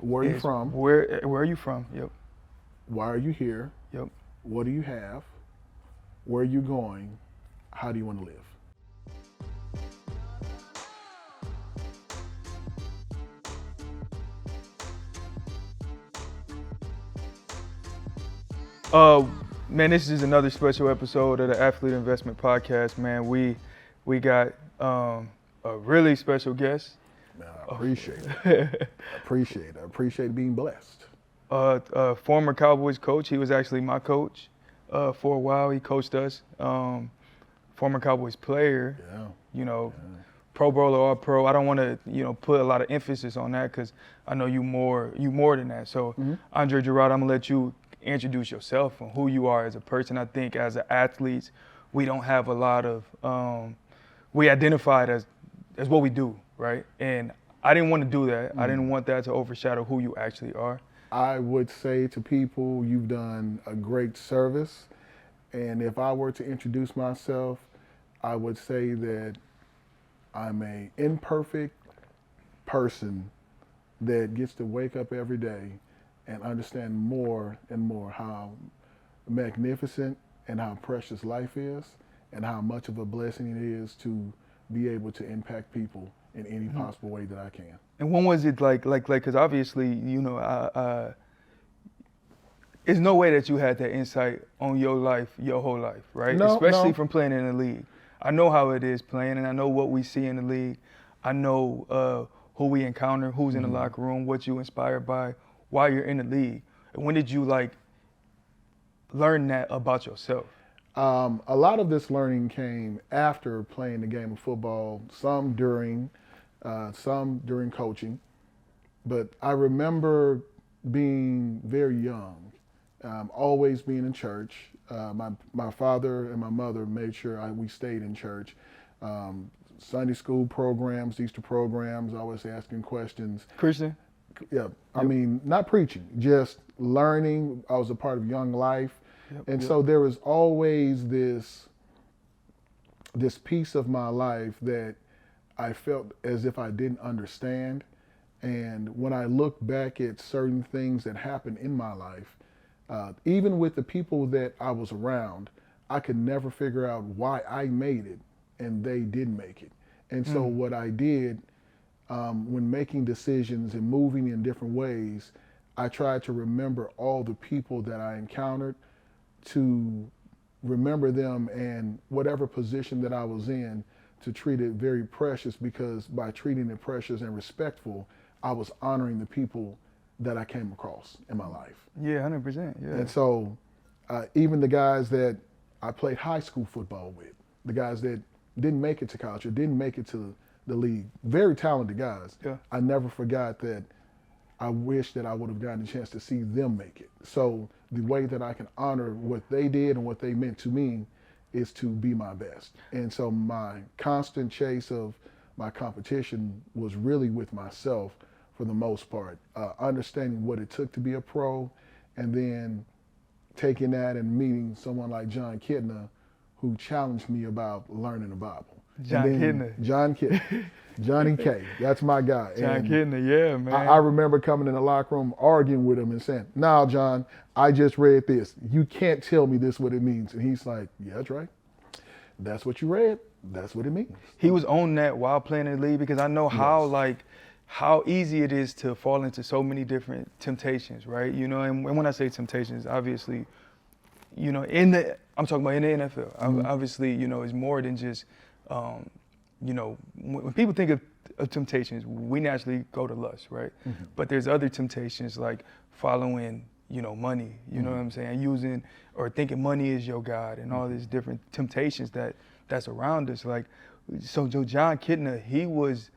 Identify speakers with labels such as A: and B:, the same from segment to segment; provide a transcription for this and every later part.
A: Where are you from?
B: Where are you from? Yep.
A: Why are you here?
B: Yep.
A: What do you have? Where are you going? How do you want to live?
B: Uh, Man, this is another special episode of the Athlete Investment Podcast. Man, we got a really special guest.
A: Man, I appreciate it. I appreciate being blessed.
B: Former Cowboys coach. He was actually my coach for a while. He coached us. Former Cowboys player.
A: Yeah.
B: You know,
A: Yeah.
B: Pro Bowler, All Pro. I don't want to put a lot of emphasis on that because I know you more than that. So, Andre Gurode, I'm gonna let you introduce yourself and who you are as a person. I think as athletes, we don't have a lot of we identify it as what we do, right? And I didn't want to do that. I didn't want that to overshadow who you actually are.
A: I would say to people, you've done a great service. And if I were to introduce myself, I would say that I'm an imperfect person that gets to wake up every day and understand more and more how magnificent and how precious life is and how much of a blessing it is to be able to impact people in any possible way that I can.
B: And when was it like, because obviously, there's no way that you had that insight on your life, your whole life, right?
A: No,
B: Especially
A: no.
B: from playing in the league. I know how it is playing, and I know what we see in the league. I know who we encounter, who's in the locker room, what you inspired by while you're in the league. And when did you learn that about yourself?
A: A lot of this learning came after playing the game of football, some during coaching. But I remember being very young, always being in church. My father and my mother made sure we stayed in church. Sunday school programs, Easter programs, always asking questions.
B: Christian?
A: Yeah, I mean, not preaching, just learning. I was a part of Young Life. And so there was always this piece of my life that I felt as if I didn't understand. And when I look back at certain things that happened in my life, even with the people that I was around, I could never figure out why I made it and they didn't make it. And so what I did when making decisions and moving in different ways, I tried to remember all the people that I encountered, to remember them and whatever position that I was in, to treat it very precious, because by treating it precious and respectful, I was honoring the people that I came across in my life.
B: Yeah, 100%. Yeah.
A: And so even the guys that I played high school football with, the guys that didn't make it to college or didn't make it to the league, very talented guys, I never forgot that I wish that I would have gotten a chance to see them make it. So the way that I can honor what they did and what they meant to me is to be my best. And so my constant chase of my competition was really with myself for the most part, understanding what it took to be a pro, and then taking that and meeting someone like John Kidner, who challenged me about learning the Bible. John Kidner. Johnny K, that's my guy.
B: John Kidner, yeah, man.
A: I remember coming in the locker room arguing with him and saying, "Now, John, I just read this. You can't tell me this what it means." And he's like, "Yeah, that's right. That's what you read. That's what it means."
B: He was on that while playing in the league, because I know how easy it is to fall into so many different temptations, right? And when I say temptations, obviously, I'm talking about in the NFL. Obviously, it's more than just, when people think of temptations, we naturally go to lust, right? But there's other temptations like following, money, you know what I'm saying? Using or thinking money is your God, and all these different temptations that's around us. So John Kidner, he was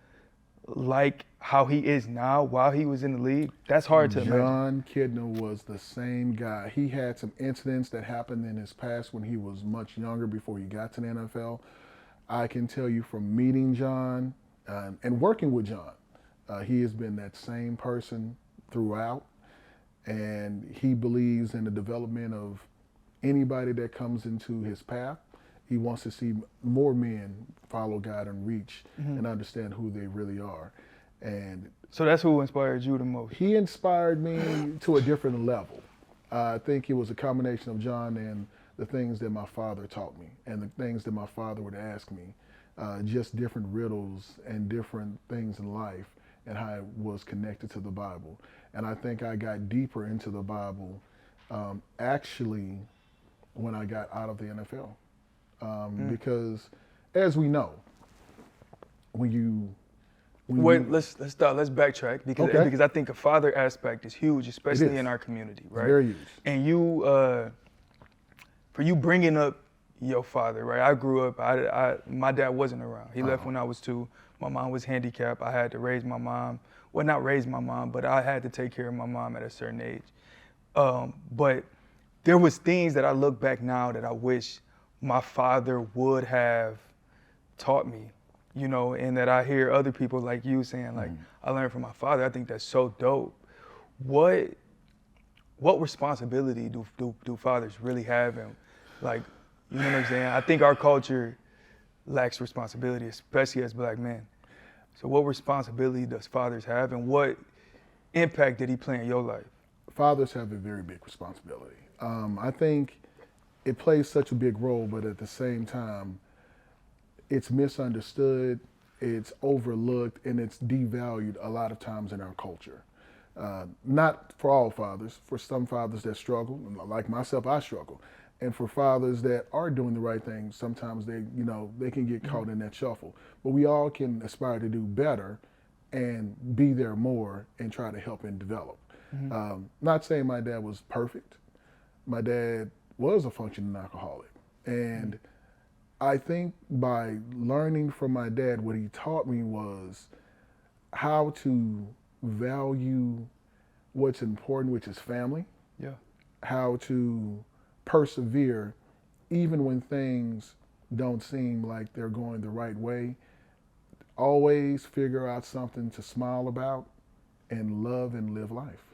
B: like how he is now while he was in the league. That's hard to imagine.
A: John Kidner was the same guy. He had some incidents that happened in his past when he was much younger, before he got to the NFL. I can tell you from meeting John and working with John, he has been that same person throughout, and he believes in the development of anybody that comes into his path. He wants to see more men follow God and reach and understand who they really are. And
B: So that's who inspired you the most.
A: he inspired me to a different level. I think it was a combination of John and the things that my father taught me and the things that my father would ask me, just different riddles and different things in life and how it was connected to the Bible. And I think I got deeper into the Bible actually when I got out of the NFL. Because as we know,
B: Let's stop. Let's backtrack because I think a father aspect is huge, especially in our community, right?
A: Very huge.
B: And you, for you bringing up your father, right? I grew up. My dad wasn't around. He left when I was 2. My mom was handicapped. I had to raise my mom. Well, not raise my mom, but I had to take care of my mom at a certain age. But there was things that I look back now that I wish my father would have taught me, you know, and that I hear other people like you saying, like, I learned from my father. I think that's so dope. What responsibility do fathers really have? And like, you know what I'm saying? I think our culture lacks responsibility, especially as Black men. So what responsibility does fathers have, and what impact did he play in your life?
A: Fathers have a very big responsibility. I think it plays such a big role, but at the same time, it's misunderstood, it's overlooked, and it's devalued a lot of times in our culture. Not for all fathers, for some fathers that struggle, like myself, I struggle. And for fathers that are doing the right thing, sometimes they can get caught in that shuffle. But we all can aspire to do better and be there more and try to help and develop. Not saying my dad was perfect. My dad was a functioning alcoholic. And I think by learning from my dad, what he taught me was how to value what's important, which is family.
B: Yeah.
A: How to persevere even when things don't seem like they're going the right way. Always figure out something to smile about and love and live life.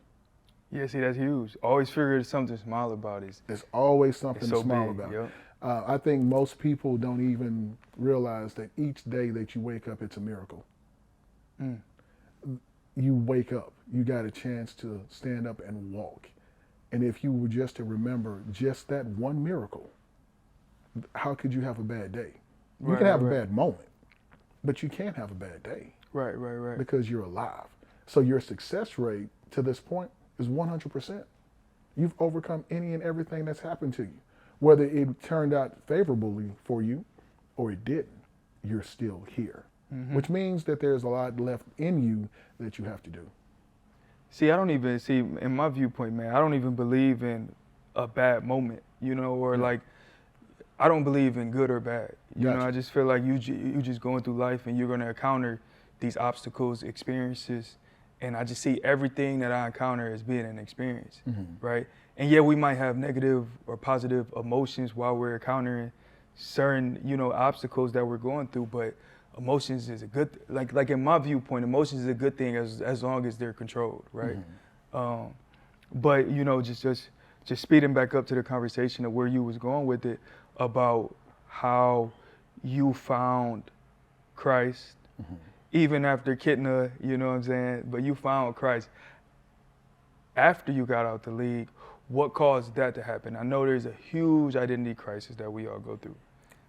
B: Yeah, see, that's huge. Always figure something to smile about.
A: There's always something to smile
B: big,
A: about.
B: Yep.
A: I think most people don't even realize that each day that you wake up, it's a miracle. You wake up, you got a chance to stand up and walk. And if you were just to remember just that one miracle, how could you have a bad day? You can have a bad moment, but you can't have a bad day.
B: Right.
A: Because you're alive. So your success rate to this point is 100%. You've overcome any and everything that's happened to you. Whether it turned out favorably for you or it didn't, you're still here. Which means that there's a lot left in you that you have to do.
B: See, in my viewpoint, man, I don't even believe in a bad moment, you know, or like, I don't believe in good or bad. You know, I just feel like you just going through life and you're going to encounter these obstacles, experiences, and I just see everything that I encounter as being an experience, right? And yeah, we might have negative or positive emotions while we're encountering certain, you know, obstacles that we're going through, but emotions is a good, like in my viewpoint, emotions is a good thing as long as they're controlled, right? But you know, just speeding back up to the conversation of where you was going with it about how you found Christ, even after Kitna, you know what I'm saying? But you found Christ after you got out the league. What caused that to happen? I know there's a huge identity crisis that we all go through.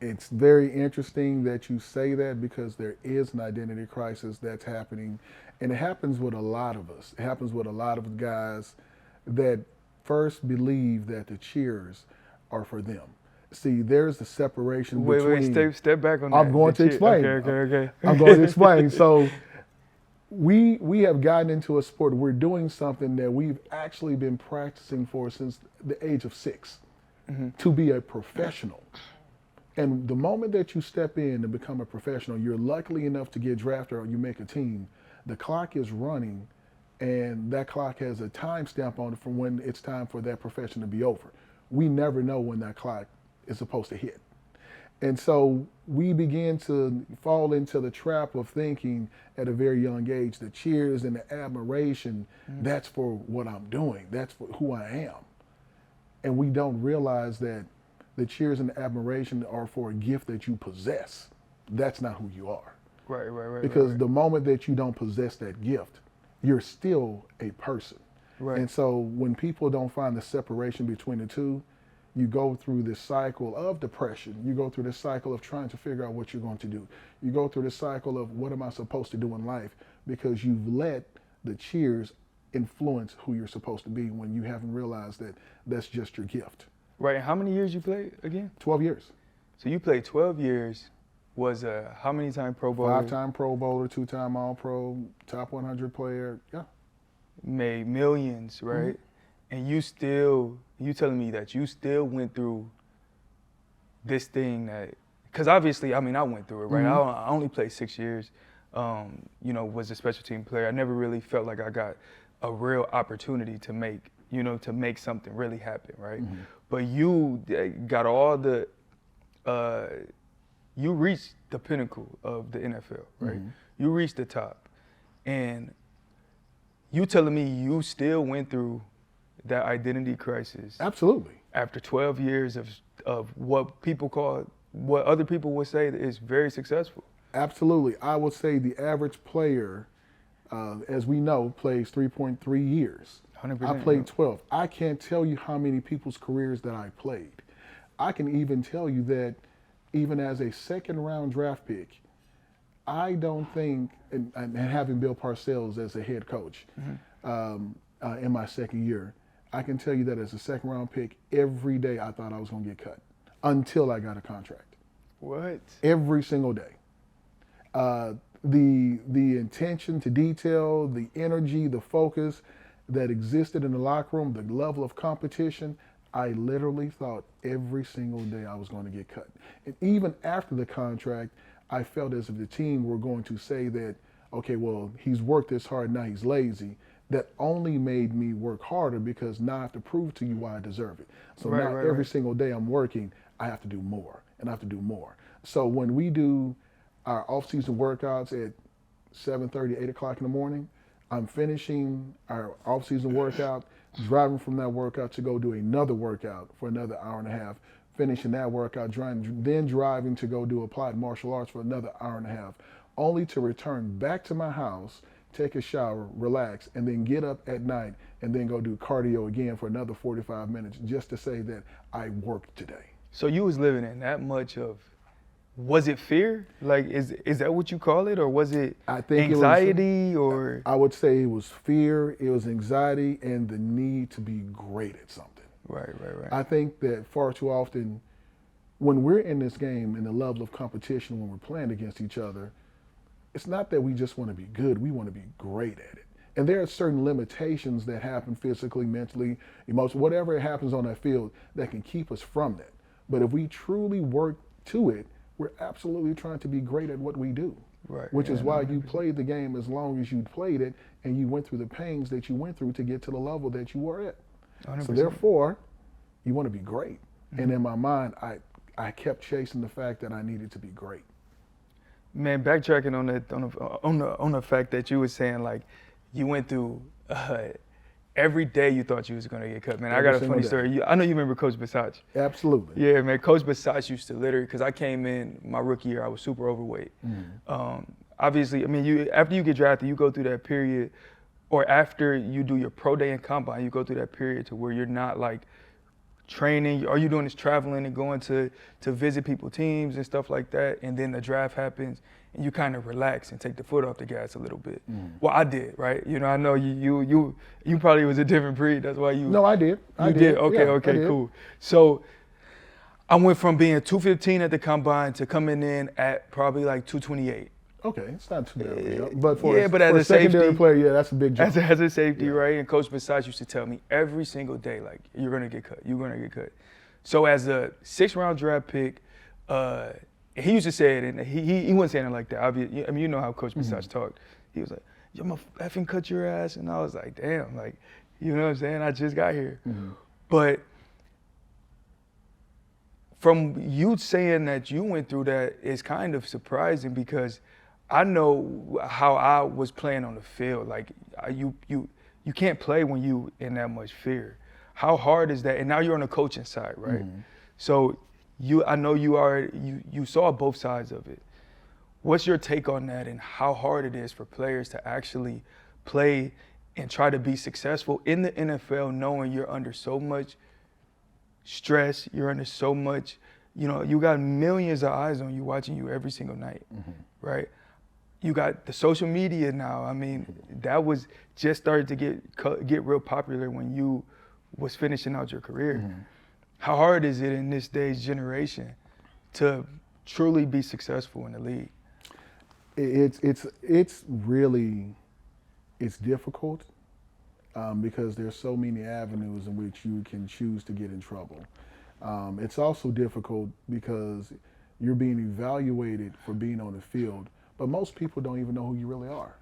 A: It's very interesting that you say that because there is an identity crisis that's happening. And it happens with a lot of us. It happens with a lot of guys that first believe that the cheers are for them. See, there's the separation between...
B: Wait, step back on that.
A: I'm going to explain.
B: Okay.
A: I'm going to explain. So we have gotten into a sport. We're doing something that we've actually been practicing for since the age of 6, to be a professional. And the moment that you step in and become a professional, you're lucky enough to get drafted or you make a team, the clock is running and that clock has a time stamp on it from when it's time for that profession to be over. We never know when that clock is supposed to hit. And so we begin to fall into the trap of thinking at a very young age, the cheers and the admiration, that's for what I'm doing, that's for who I am. And we don't realize that the cheers and the admiration are for a gift that you possess. That's not who you are.
B: Right.
A: Because the moment that you don't possess that gift, you're still a person.
B: Right.
A: And so when people don't find the separation between the two, you go through this cycle of depression. You go through this cycle of trying to figure out what you're going to do. You go through this cycle of what am I supposed to do in life, because you've let the cheers influence who you're supposed to be when you haven't realized that that's just your gift.
B: Right. And how many years you played again?
A: 12 years.
B: So you played 12 years. Was how many time Pro Bowler?
A: 5-time Pro Bowler, 2-time All-Pro, top 100 player. Yeah.
B: Made millions, right? And you telling me that you still went through this thing that, because obviously, I mean, I went through it, right? I only played 6 years, was a special team player. I never really felt like I got a real opportunity to make something really happen, right? But you got all the, you reached the pinnacle of the NFL, right? You reached the top. And you telling me you still went through that identity crisis.
A: Absolutely.
B: After 12 years of what other people would say is very successful.
A: Absolutely. I would say the average player, as we know, plays 3.3 years.
B: 100%.
A: I played 12. I can't tell you how many people's careers that I played. I can even tell you that even as a second-round draft pick, I don't think, and having Bill Parcells as a head coach in my second year, I can tell you that as a second-round pick, every day I thought I was going to get cut until I got a contract.
B: What?
A: Every single day. The attention to detail, the energy, the focus that existed in the locker room, the level of competition, I literally thought every single day I was going to get cut. And even after the contract, I felt as if the team were going to say that, okay, well, he's worked this hard, now he's lazy. That only made me work harder, because now I have to prove to you why I deserve it. So now every single day I'm working, I have to do more, and I have to do more. So when we do our off-season workouts at 7:30, 8 o'clock in the morning, I'm finishing our off-season workout, driving from that workout to go do another workout for another hour and a half, finishing that workout, then driving to go do applied martial arts for another hour and a half, only to return back to my house, take a shower, relax, and then get up at night and then go do cardio again for another 45 minutes just to say that I worked today.
B: So you was living in that much of, was it fear? Like, is that what you call it? Or was it anxiety? Or
A: I would say it was fear, it was anxiety, and the need to be great at something.
B: Right.
A: I think that far too often when we're in this game and the level of competition when we're playing against each other, it's not that we just want to be good, we want to be great at it. And there are certain limitations that happen physically, mentally, emotionally, whatever happens on that field that can keep us from that. But if we truly work to it, we're absolutely trying to be great at what we do.
B: Right.
A: Which is why you played the game as long as you played it, and you went through the pains that you went through to get to the level that you were at.
B: 100%.
A: So therefore, you want to be great. And in my mind, I kept chasing the fact that I needed to be great.
B: Man, backtracking on the fact that you were saying, like, you went through every day you thought you was gonna get cut. Man, I got a funny story. I know you remember Coach Bisaccia.
A: Absolutely.
B: Yeah, man. Coach Bisaccia used to literally, because I came in my rookie year, I was super overweight. Obviously, I mean, after you get drafted, you go through that period, or after you do your pro day and combine, you go through that period to where you're not like training. All you're doing is traveling and going to visit people's teams and stuff like that. And then the draft happens, and you kind of relax and take the foot off the gas a little bit. Well, I did, right? You know, I know you probably was a different breed. That's why you.
A: No, I did.
B: You did? Okay,
A: Yeah,
B: okay, cool. So I went from being 215 at the combine to coming in at probably like 228.
A: Okay, it's not too bad of a jump. But for
B: a
A: secondary
B: safety
A: player, yeah, that's a big jump.
B: As a safety, right? And Coach Bisaccia used to tell me every single day, like, you're gonna get cut. You're gonna get cut. So as a 6th-round draft pick, he used to say it, and he wasn't saying it like that. I mean, you know how Coach Bisaccia talked. He was like, "Yo, I'm gonna effing cut your ass," and I was like, "Damn, like, you know what I'm saying? I just got here." But from you saying that you went through that is kind of surprising, because I know how I was playing on the field. Like, you can't play when you in that much fear. How hard is that? And now you're on the coaching side, right? So I know you saw both sides of it. What's your take on that and how hard it is for players to actually play and try to be successful in the NFL knowing you're under so much stress, you're under so much, you got millions of eyes on you watching you every single night, right? You got the social media now. I mean, that was just started to get real popular when you was finishing out your career. How hard is it in this day's generation to truly be successful in the league?
A: It's really difficult because there's so many avenues in which you can choose to get in trouble. It's also difficult because you're being evaluated for being on the field, but most people don't even know who you really are.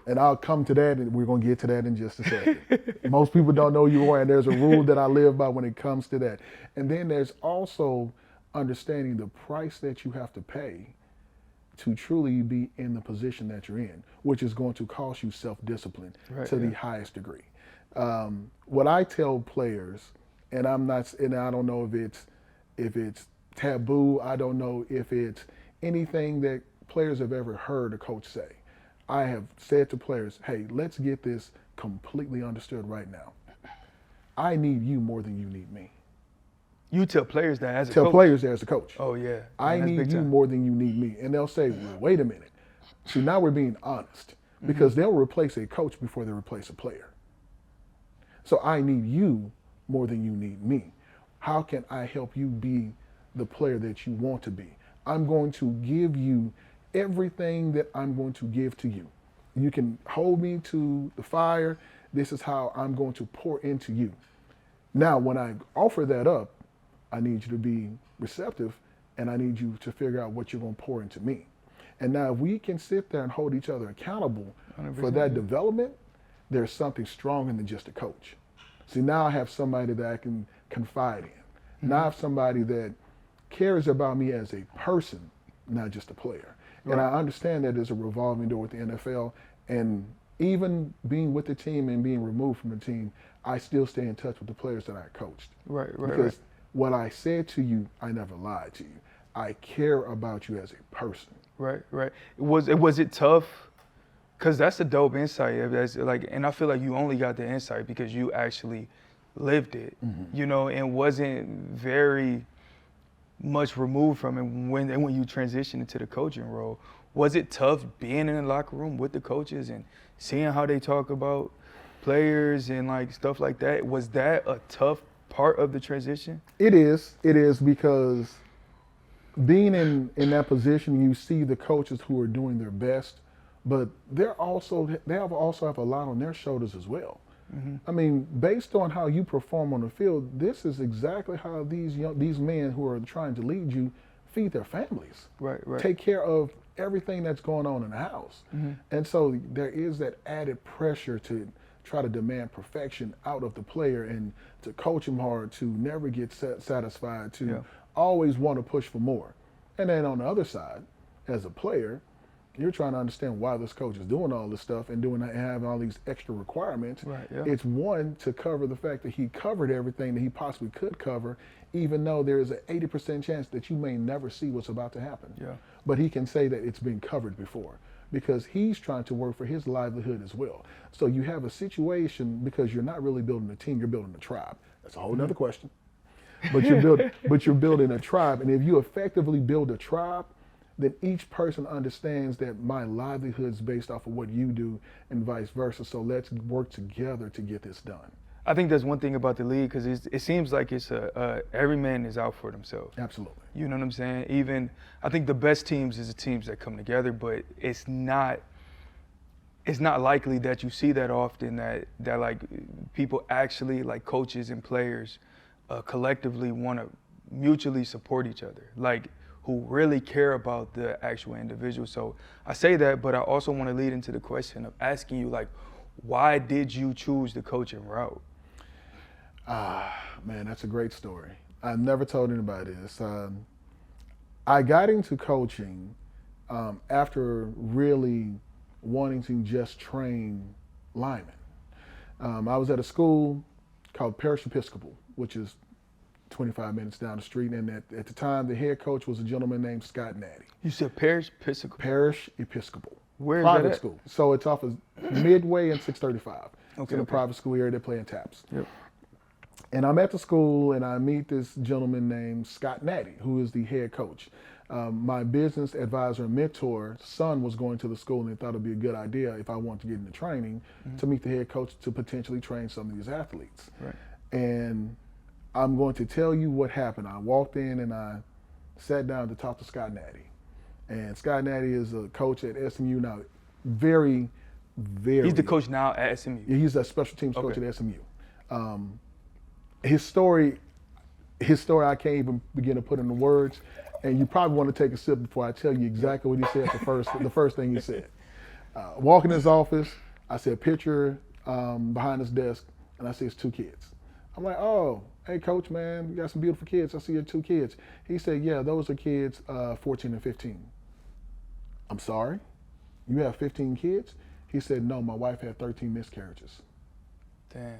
A: And I'll come to that, and we're going to get to that in just a second. Most people don't know who you are, and there's a rule that I live by when it comes to that. And then there's also understanding the price that you have to pay to truly be in the position that you're in, which is going to cost you self-discipline the highest degree. What I tell players, and I don't know if it's taboo, I don't know if it's anything that players have ever heard a coach say. I have said to players, hey, let's get this completely understood right now. I need you more than you need me.
B: You tell players that as a coach?
A: Tell players that as a coach.
B: Oh, yeah.
A: I need you more than you need me. And they'll say, well, wait a minute. See, now we're being honest because they'll replace a coach before they replace a player. So I need you more than you need me. How can I help you be the player that you want to be? I'm going to give you everything that I'm going to give to you. You can hold me to the fire. This is how I'm going to pour into you. Now, when I offer that up, I need you to be receptive, and I need you to figure out what you're going to pour into me. And now if we can sit there and hold each other accountable for that development, there's something stronger than just a coach. See, now I have somebody that I can confide in. Now I have somebody that cares about me as a person, not just a player. And I understand that there's a revolving door with the NFL, and even being with the team and being removed from the team, I still stay in touch with the players that I coached. Because what I said to you, I never lied to you. I care about you as a person.
B: Right. Was it tough? Because that's a dope insight. And I feel like you only got the insight because you actually lived it, and wasn't very much removed from it when you transitioned into the coaching role. Was it tough being in the locker room with the coaches and seeing how they talk about players and like stuff like that? Was that a tough part of the transition? It is because being in that position, you see the coaches who are doing their best, but they also have a lot on their shoulders as well. I mean, based on how you perform on the field, this is exactly how these men who are trying to lead you feed their families. Right. Take care of everything that's going on in the house. And so there is that added pressure to try to demand perfection out of the player and to coach him hard, to never get satisfied, to always want to push for more. And then on the other side, as a player, you're trying to understand why this coach is doing all this stuff and having all these extra requirements. It's one, to cover the fact that he covered everything that he possibly could cover, even though there is an 80% chance that you may never see what's about to happen. But he can say that it's been covered before because he's trying to work for his livelihood as well. So you have a situation, because you're not really building a team, you're building a tribe. That's a whole nother question. But you're building a tribe, and if you effectively build a tribe, then each person understands that my livelihood is based off of what you do and vice versa. So let's work together to get this done. I think that's one thing about the league, because it seems like it's every man is out for themselves. Absolutely. You know what I'm saying? Even I think the best teams is the teams that come together, but it's not likely that you see that often that like people actually, like coaches and players, collectively want to mutually support each other. Like, who really care about the actual individual. So I say that, but I also want to lead into the question of asking you, like, why did you choose the coaching route? Man, that's a great story. I've never told anybody this. I got into coaching after really wanting to just train linemen. I was at a school called Parish Episcopal, which is
A: 25 minutes down the street. And at the time, the head coach was a gentleman named Scott Natty.
B: You said Parish Episcopal?
A: Parish Episcopal.
B: Where is
A: private
B: that at?
A: school. So it's off of Midway and 635. It's
B: Okay,
A: in a
B: okay.
A: private school area. They're playing taps.
B: Yep.
A: And I'm at the school, and I meet this gentleman named Scott Natty, who is the head coach. My business advisor and mentor son was going to the school, and they thought it'd be a good idea if I wanted to get into training to meet the head coach to potentially train some of these athletes.
B: Right.
A: And I'm going to tell you what happened. I walked in and I sat down to talk to Scott Natty. And Scott Natty is a coach at SMU now. Very.
B: He's the coach now at SMU.
A: Yeah, he's a special teams coach
B: Okay.
A: at SMU. His story, I can't even begin to put into words. And you probably want to take a sip before I tell you exactly what he said. The first thing he said. Walking in his office, I see a picture behind his desk, and I see his 2 kids. I'm like, oh, hey, coach, man, you got some beautiful kids. I see your 2 kids. He said, yeah, those are kids 14 and 15. I'm sorry? You have 15 kids? He said, no, my wife had 13 miscarriages.
B: Damn.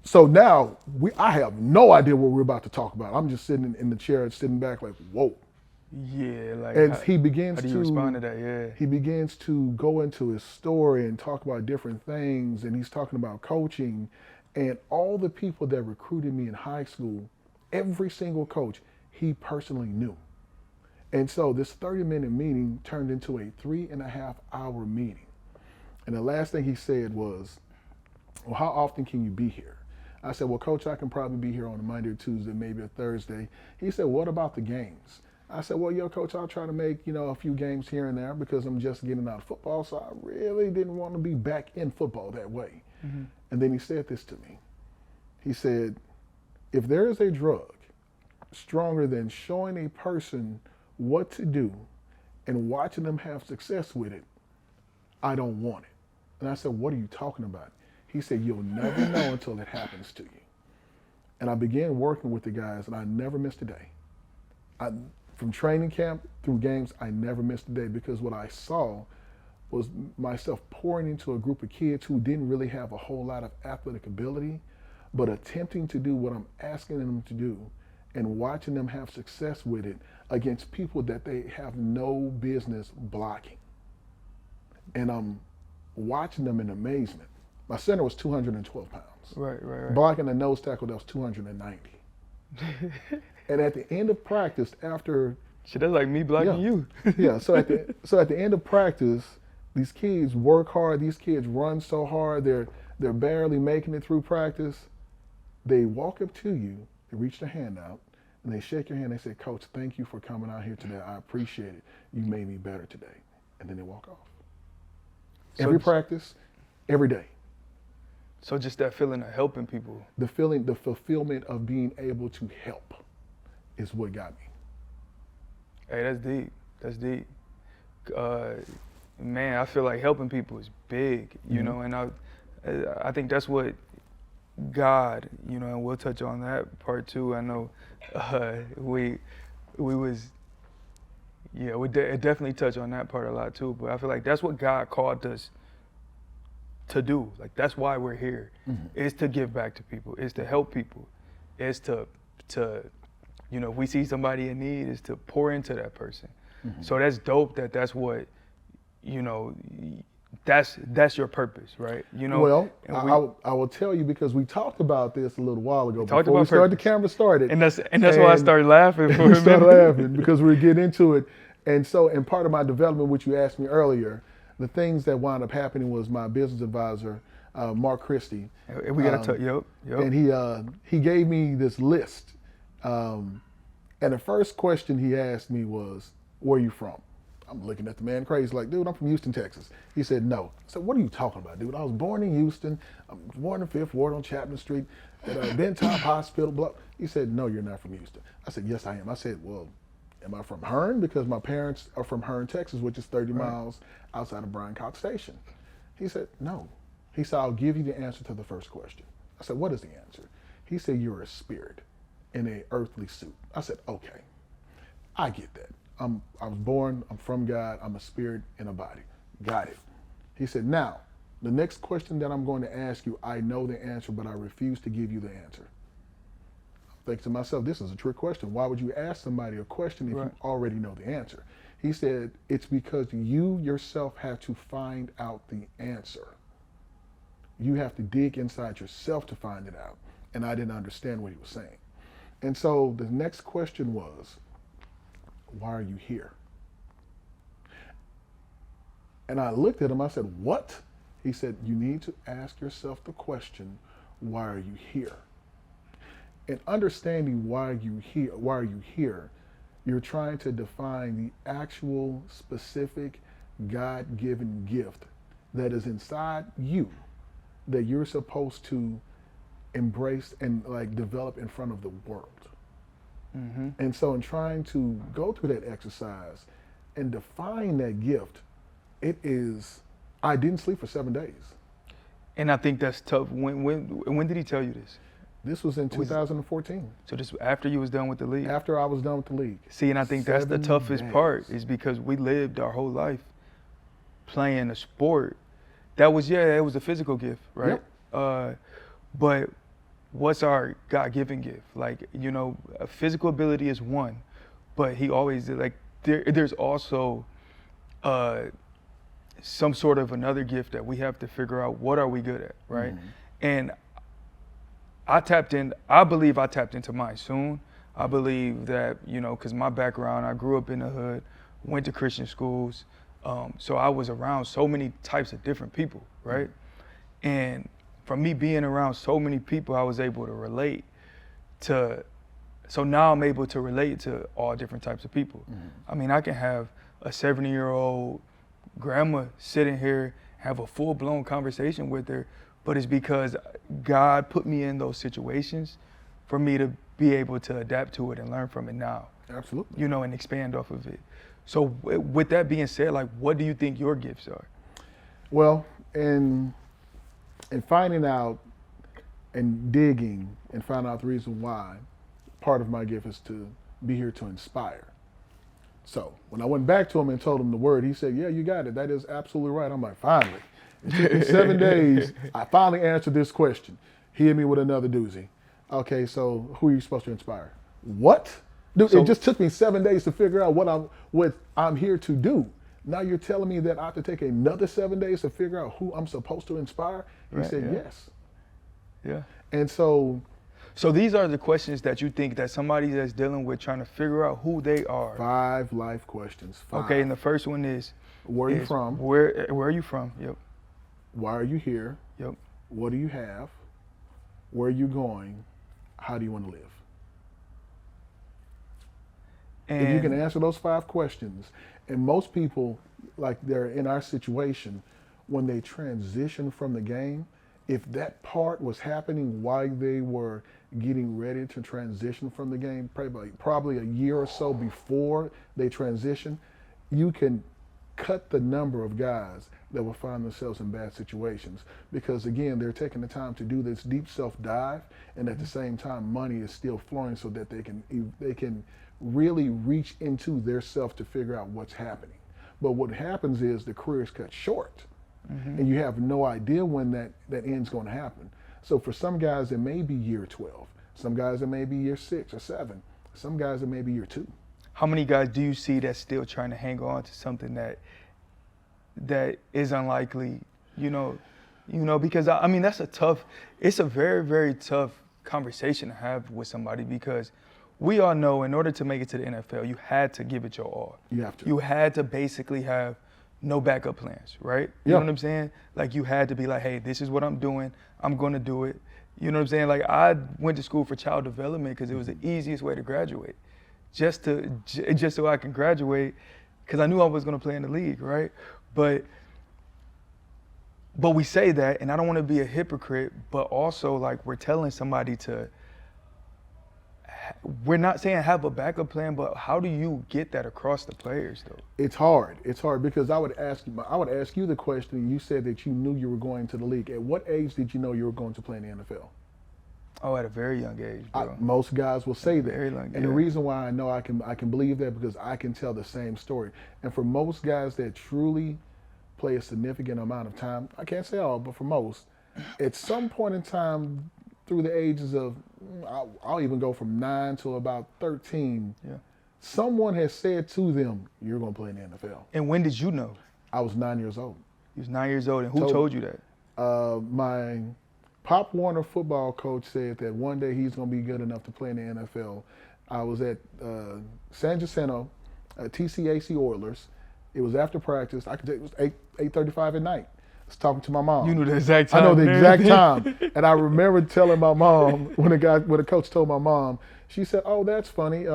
A: So now I have no idea what we're about to talk about. I'm just sitting in the chair, sitting back like, whoa.
B: Yeah, like
A: And
B: how,
A: he begins
B: how do you
A: to
B: respond to that? Yeah.
A: he begins to go into his story and talk about different things, and he's talking about coaching and all the people that recruited me in high school, every single coach he personally knew. And so this 30-minute meeting turned into a 3.5-hour meeting. And the last thing he said was, well, how often can you be here? I said, well, coach, I can probably be here on a Monday or Tuesday, maybe a Thursday. He said, what about the games? I said, well, coach, I'll try to make, a few games here and there because I'm just getting out of football. So I really didn't want to be back in football that way. Mm-hmm. And then he said this to me. He said, if there is a drug stronger than showing a person what to do and watching them have success with it, I don't want it. And I said, what are you talking about? He said, you'll never know until it happens to you. And I began working with the guys, and I never missed a day. From training camp through games, I never missed a day because what I saw was myself pouring into a group of kids who didn't really have a whole lot of athletic ability, but attempting to do what I'm asking them to do and watching them have success with it against people that they have no business blocking. And I'm watching them in amazement. My center was 212 pounds.
B: Right.
A: Blocking a nose tackle that was 290. And at the end of practice, after
B: Shit, that's like me blocking you.
A: yeah, so at the end of practice, these kids work hard. These kids run so hard. They're barely making it through practice. They walk up to you, they reach their hand out, and they shake your hand. They say, Coach, thank you for coming out here today. I appreciate it. You made me better today. And then they walk off. Every practice, every day.
B: So just that feeling of helping people.
A: The fulfillment of being able to help is what got me.
B: Hey, that's deep. Man, I feel like helping people is big, you know, and I think that's what God, and we'll touch on that part too. I know we definitely touch on that part a lot too, but I feel like that's what God called us to do. Like that's why we're here, is to give back to people, is to help people, is to if we see somebody in need, is to pour into that person. So that's dope that's what, that's your purpose, right?
A: Well, I will tell you because we talked about this a little while ago
B: talked
A: before
B: about
A: the camera started.
B: And that's why I started laughing for a
A: we
B: minute.
A: started laughing because we were getting into it. And so in part of my development, which you asked me earlier, the things that wound up happening was my business advisor, Mark Christie.
B: We got to yep.
A: And he gave me this list. And the first question he asked me was, where are you from? I'm looking at the man crazy like, dude, I'm from Houston, Texas. He said, no. I said, what are you talking about, dude? I was born in Houston. I'm born in 5th Ward on Chapman Street at Bentop Hospital. Blah. He said, no, you're not from Houston. I said, yes, I am. I said, well, am I from Hearn? Because my parents are from Hearn, Texas, which is 30 miles outside of Bryan College Station. He said, no. He said, I'll give you the answer to the first question. I said, what is the answer? He said, you're a spirit in an earthly suit. I said, okay, I get that. I was born, I'm from God, I'm a spirit in a body. Got it. He said, now, the next question that I'm going to ask you, I know the answer, but I refuse to give you the answer. think to myself, this is a trick question. Why would you ask somebody a question if
B: Right.
A: you already know the answer? He said, it's because you yourself have to find out the answer. You have to dig inside yourself to find it out. And I didn't understand what he was saying. And so the next question was, why are you here? And I looked at him, I said, what? He said, you need to ask yourself the question, why are you here? And understanding why are you here, you're trying to define the actual specific God-given gift that is inside you that you're supposed to embrace and like develop in front of the world.
B: Mm-hmm.
A: And so in trying to go through that exercise and define that gift, I didn't sleep for 7 days.
B: And I think that's tough. When did he tell you this?
A: This was in 2014.
B: So this after you was done with the league?
A: After I was done with the league.
B: See, and I think that's the
A: 7
B: toughest
A: days.
B: part is because we lived our whole life playing a sport. That was, it was a physical gift, right?
A: Yep.
B: But what's our God-given gift? Like, a physical ability is one, but he always, like, there's also some sort of another gift that we have to figure out what are we good at, right?
A: Mm-hmm.
B: And I believe I tapped into mine soon. I believe that, because my background, I grew up in the hood, went to Christian schools, so I was around so many types of different people, right? And from me being around so many people, I was able to relate so now I'm able to relate to all different types of people.
A: Mm-hmm.
B: I mean, I can have a 70-year-old grandma sitting here, have a full-blown conversation with her, but it's because God put me in those situations for me to be able to adapt to it and learn from it now.
A: Absolutely.
B: And expand off of it. So with that being said, like, what do you think your gifts are?
A: Well, in finding out and digging and finding out the reason why, part of my gift is to be here to inspire. So when I went back to him and told him the word, he said, yeah, you got it. That is absolutely right. I'm like, finally. It took me 7 days. I finally answered this question. He hit me with another doozy. Okay, so who are you supposed to inspire? What? Dude,
B: So,
A: it just took me 7 days to figure out what I'm here to do. Now you're telling me that I have to take another 7 days to figure out who I'm supposed to inspire? He
B: Right,
A: said,
B: yeah.
A: yes.
B: Yeah.
A: And so
B: these are the questions that you think that somebody that's dealing with trying to figure out who they are.
A: 5 life questions. 5.
B: Okay, and the first one is,
A: Where are you from?
B: Where are you from? Yep.
A: Why are you here?
B: Yep.
A: What do you have? Where are you going? How do you want to live?
B: And
A: If you can answer those 5 questions, and most people, like they're in our situation, when they transition from the game, if that part was happening while they were getting ready to transition from the game, probably a year or so before they transition, you can cut the number of guys that will find themselves in bad situations, because again, they're taking the time to do this deep self-dive, and at the same time money is still flowing so that they can really reach into their self to figure out what's happening. But what happens is the career is cut short, and you have no idea when that end's going to happen. So for some guys it may be year 12, some guys it may be year 6 or 7, some guys it may be year 2.
B: how many guys do you see that's still trying to hang on to something that is unlikely, because I mean, it's a very, very tough conversation to have with somebody, because we all know in order to make it to the NFL, you had to give it your all.
A: You have to.
B: You had to basically have no backup plans, right? You know what I'm saying? Like, you had to be like, hey, this is what I'm doing. I'm going to do it. You know what I'm saying? Like, I went to school for child development because it was the easiest way to graduate, just so I can graduate, because I knew I was going to play in the league, right? But we say that, and I don't want to be a hypocrite, but also, like, we're telling somebody we're not saying have a backup plan, but how do you get that across the players, though?
A: It's hard. It's hard because I would ask you the question. You said that you knew you were going to the league. At what age did you know you were going to play in the NFL?
B: Oh, at a very young age, bro.
A: Most guys will say that.
B: Very young,
A: and
B: yeah.
A: the reason why I know I can believe that, because I can tell the same story. And for most guys that truly play a significant amount of time, I can't say all, but for most, at some point in time through the ages of I'll even go from 9 to about 13.
B: Yeah.
A: Someone has said to them, "You're going to play in the NFL."
B: And when did you know?
A: I was 9 years old.
B: You was 9 years old, and who told you that?
A: My Pop Warner football coach said that one day he's going to be good enough to play in the NFL. I was at San Jacinto, TCAC Oilers. It was after practice. I could it was 8:35 at night. I was talking to my mom.
B: You knew the exact time.
A: I know the exact time. And I remember telling my mom when the coach told my mom, she said, "Oh, that's funny."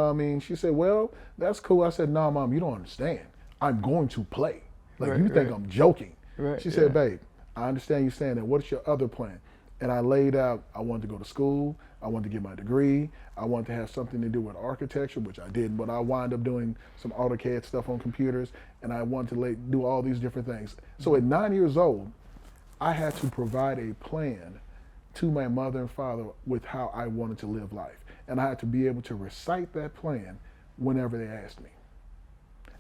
A: She said, "Well, that's cool." I said, "No, Mom, you don't understand. I'm going to play. Like, you think I'm joking."
B: Right,
A: She said, "Babe, I understand you saying that. What's your other plan?" And I laid out, I wanted to go to school. I wanted to get my degree. I wanted to have something to do with architecture, which I didn't, but I wound up doing some AutoCAD stuff on computers, and I wanted to do all these different things. So at 9 years old, I had to provide a plan to my mother and father with how I wanted to live life. And I had to be able to recite that plan whenever they asked me.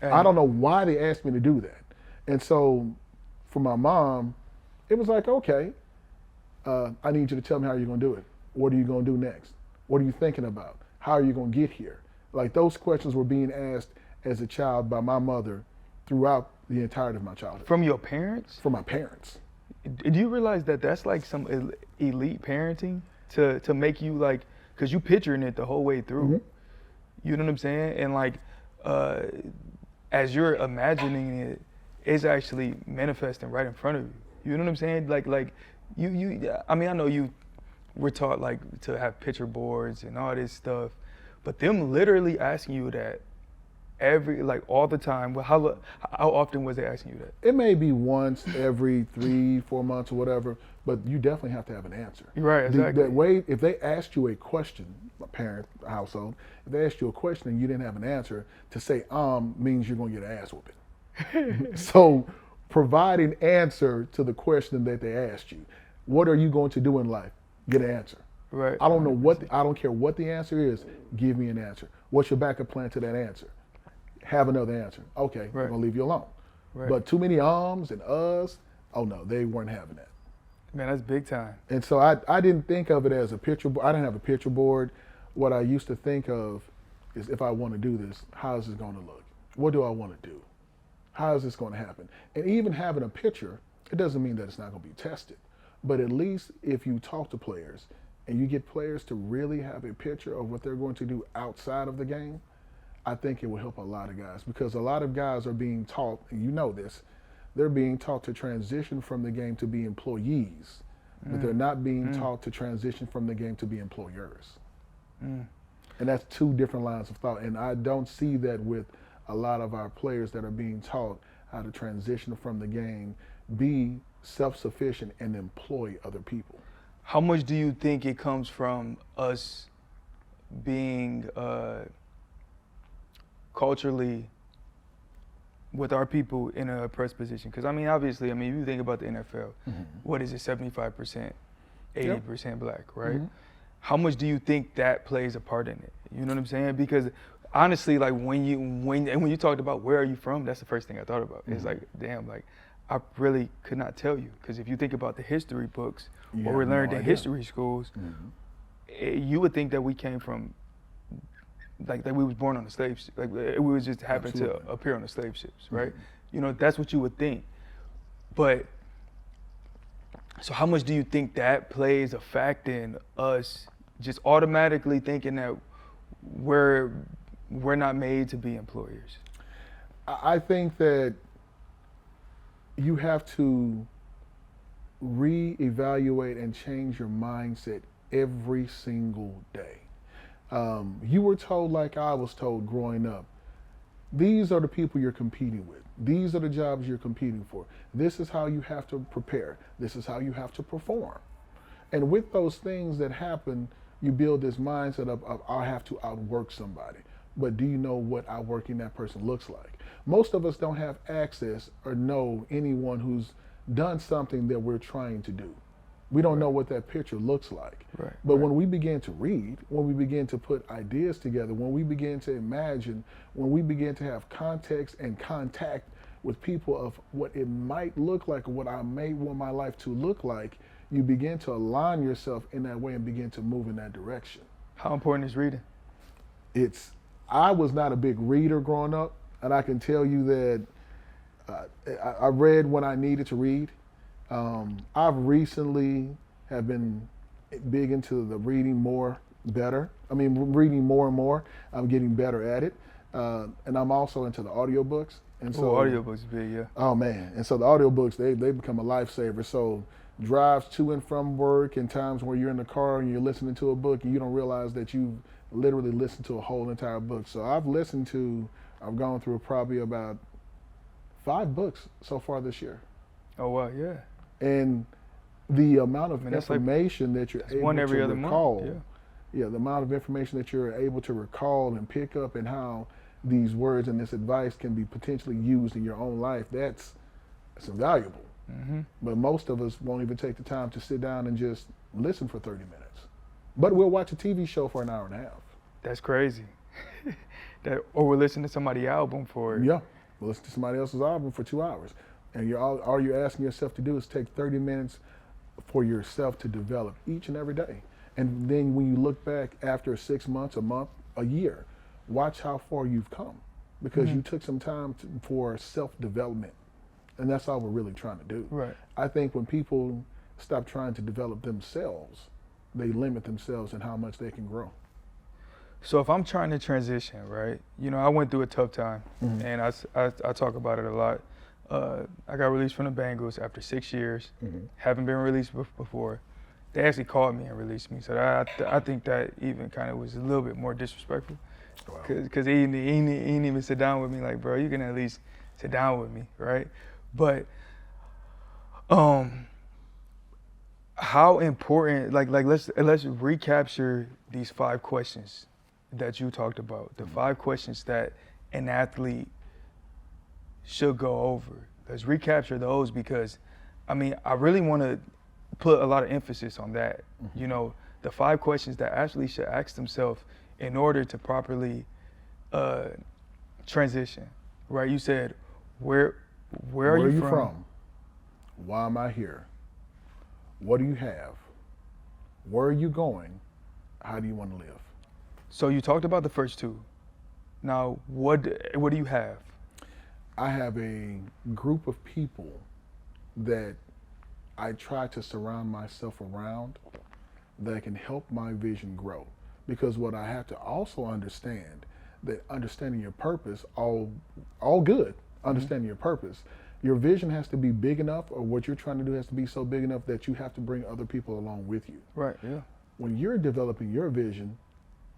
A: And I don't know why they asked me to do that. And so for my mom, it was like, okay, I need you to tell me how you're going to do it. What are you going to do next? What are you thinking about? How are you going to get here? Like, those questions were being asked as a child by my mother throughout the entirety of my childhood.
B: From your parents?
A: From my parents.
B: Do you realize that that's like some elite parenting to make you like, because you picturing it the whole way through.
A: Mm-hmm.
B: You know what I'm saying? And like, as you're imagining it, it's actually manifesting right in front of you. You know what I'm saying? Like you. I mean, I know you were taught like to have picture boards and all this stuff, but them literally asking you that all the time. Well, how often was they asking you that?
A: It may be once every 3-4 months or whatever, but you definitely have to have an answer.
B: Right, exactly.
A: That way, if they asked you a question, a parent, a household, if they asked you a question and you didn't have an answer, to say means you're going to get an ass whooping. So provide an answer to the question that they asked you. What are you going to do in life? Get an answer.
B: Right.
A: I don't care what the answer is. Give me an answer. What's your backup plan to that answer? Have another answer. Okay,
B: right.
A: We're gonna leave you alone.
B: Right.
A: But too many ums and uhs, oh no, they weren't having that.
B: Man, that's big time.
A: And so I didn't think of it as a picture board. I didn't have a picture board. What I used to think of is, if I want to do this, how is this going to look? What do I want to do? How is this going to happen? And even having a picture, it doesn't mean that it's not going to be tested. But at least if you talk to players and you get players to really have a picture of what they're going to do outside of the game, I think it will help a lot of guys, because a lot of guys are being taught, and you know this, they're being taught to transition from the game to be employees, but they're not being taught to transition from the game to be employers. And that's two different lines of thought. And I don't see that with a lot of our players that are being taught how to transition from the game, be self-sufficient, and employ other people.
B: How much do you think it comes from us being culturally with our people in a press position? Because I mean, obviously, if you think about the NFL, what is it, 75%, 80% black, right? How much do you think that plays a part in it? You know what I'm saying? Because honestly, like when you talked about where are you from, that's the first thing I thought about. It's like, damn, like I really could not tell you, because if you think about the history books, what we learned in history schools, you would think that we came from, like that we was born on the slave ship, like we was just happened to appear on the slave ships, right? You know, that's what you would think. But so how much do you think that plays a fact in us just automatically thinking that we're not made to be employers?
A: I think that you have to reevaluate and change your mindset every single day. You were told, like I was told growing up, these are the people you're competing with. These are the jobs you're competing for. This is how you have to prepare. This is how you have to perform. And with those things that happen, you build this mindset of I have to outwork somebody. But do you know what outworking that person looks like? Most of us don't have access or know anyone who's done something that we're trying to do. We don't know what that picture looks like. But when we begin to read, when we begin to put ideas together, when we begin to imagine, when we begin to have context and contact with people of what it might look like or what I may want my life to look like, you begin to align yourself in that way and begin to move in that direction.
B: How important is reading?
A: I was not a big reader growing up, and I can tell you that I read when I needed to read. I've recently have been big into the reading reading more and more. I'm getting better at it. And I'm also into the audiobooks. And so
B: audiobooks big, yeah.
A: Oh man. And so the audiobooks, they become a lifesaver. So drives to and from work and times where you're in the car and you're listening to a book and you don't realize that you literally listened to a whole entire book. So I've gone through probably about 5 books so far this year.
B: Oh wow, yeah.
A: And the amount of information that you're able to recall, the amount of information that you're able to recall and pick up, and how these words and this advice can be potentially used in your own life, that's invaluable.
B: Mm-hmm.
A: But most of us won't even take the time to sit down and just listen for 30 minutes. But we'll watch a TV show for an hour and a half.
B: That's crazy. Or we'll listen to somebody's album for...
A: Yeah, we'll listen to somebody else's album for 2 hours. And all you're asking yourself to do is take 30 minutes for yourself to develop each and every day. And then when you look back after 6 months, a month, a year, watch how far you've come, because you took some time for self-development. And that's all we're really trying to do.
B: Right. I
A: think when people stop trying to develop themselves, they limit themselves in how much they can grow.
B: So if I'm trying to transition, right, I went through a tough time, and I talk about it a lot. I got released from the Bengals after 6 years, haven't been released before. They actually called me and released me, so I think that even kind of was a little bit more disrespectful, because he didn't even sit down with me like, bro, you can at least sit down with me, right? But how important, like let's recapture these 5 questions that you talked about, the 5 questions that an athlete should go over. Let's recapture those, because I really want to put a lot of emphasis on that. The 5 questions that athletes should ask themselves in order to properly transition, right? You said, where are you from?
A: Why am I here? What do you have? Where are you going? How do you want to live?
B: So you talked about the first 2. Now, what do you have?
A: I have a group of people that I try to surround myself around that can help my vision grow. Because what I have to also understand, that understanding your purpose, all good, understanding your purpose, your vision has to be big enough, or what you're trying to do has to be so big enough that you have to bring other people along with you.
B: Right, yeah.
A: When you're developing your vision,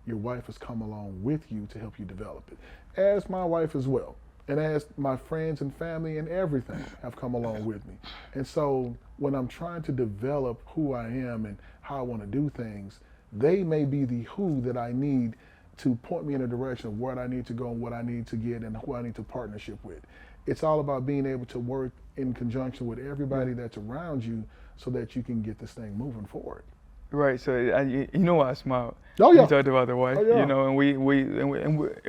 A: your wife has come along with you to help you develop it. As my wife as well. And as my friends and family and everything have come along with me. And so when I'm trying to develop who I am and how I want to do things, they may be the who that I need to point me in a direction of where I need to go and what I need to get and who I need to partnership with. It's all about being able to work in conjunction with everybody that's around you so that you can get this thing moving forward.
B: Right. So you know why I smiled.
A: Oh yeah.
B: You talked about the wife.
A: Oh, yeah.
B: And we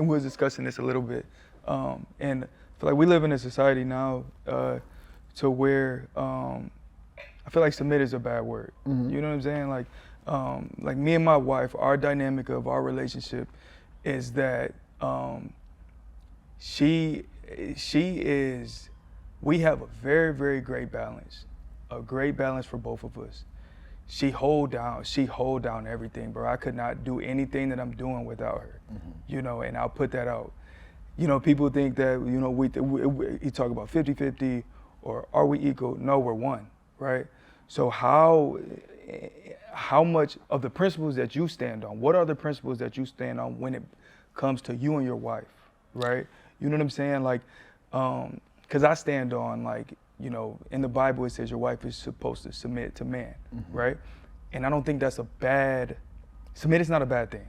B: was discussing this a little bit. And I feel like we live in a society now to where I feel like submit is a bad word. You know what I'm saying? Like me and my wife, our dynamic of our relationship is that we have a very, very great balance, a great balance for both of us. She hold down everything, bro. I could not do anything that I'm doing without her, and I'll put that out. People think that, you talk about 50-50 or are we equal? No, we're one, right? So how much of the principles that you stand on, what are the principles that you stand on when it comes to you and your wife, right? You know what I'm saying? Like, because I stand on, like, in the Bible it says your wife is supposed to submit to man, right? And I don't think that's submit is not a bad thing.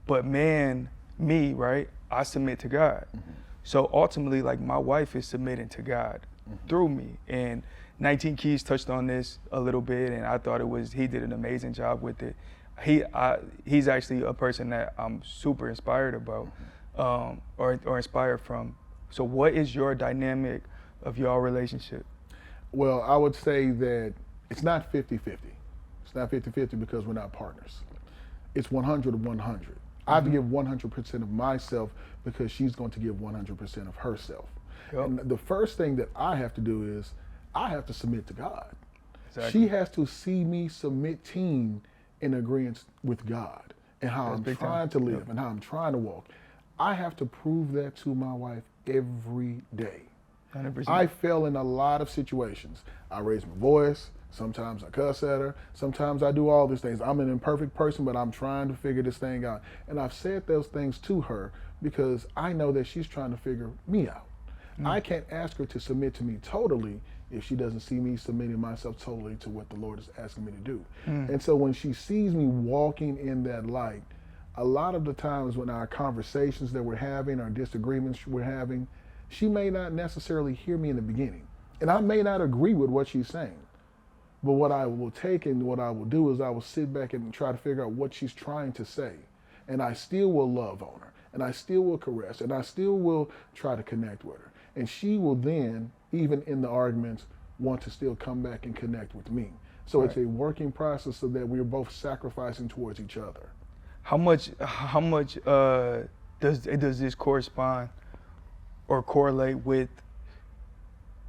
B: But me, right? I submit to God. So ultimately, like, my wife is submitting to God through me. And 19 Keys touched on this a little bit, and I thought he did an amazing job with it. He's actually a person that I'm super inspired about, or inspired from. So what is your dynamic of your relationship?
A: Well, I would say that It's not 50-50. It's not 50-50 because we're not partners. It's 100 to 100. I have to give 100% of myself because she's going to give 100% of herself.
B: Yep.
A: And the first thing that I have to do is I have to submit to God.
B: Exactly.
A: She has to see me submitting in agreement with God and how I'm trying to live and how I'm trying to walk. I have to prove that to my wife every day.
B: 100%.
A: I fail in a lot of situations. I raise my voice. Sometimes I cuss at her. Sometimes I do all these things. I'm an imperfect person, but I'm trying to figure this thing out. And I've said those things to her because I know that she's trying to figure me out. I can't ask her to submit to me totally if she doesn't see me submitting myself totally to what the Lord is asking me to do. And so when she sees me walking in that light, a lot of the times when our conversations that we're having, our disagreements we're having, she may not necessarily hear me in the beginning. And I may not agree with what she's saying. But what I will take and what I will do is I will sit back and try to figure out what she's trying to say. And I still will love on her. And I still will caress. And I still will try to connect with her. And she will then, even in the arguments, want to still come back and connect with me. So it's a working process so that we're both sacrificing towards each other.
B: How much does this correspond or correlate with?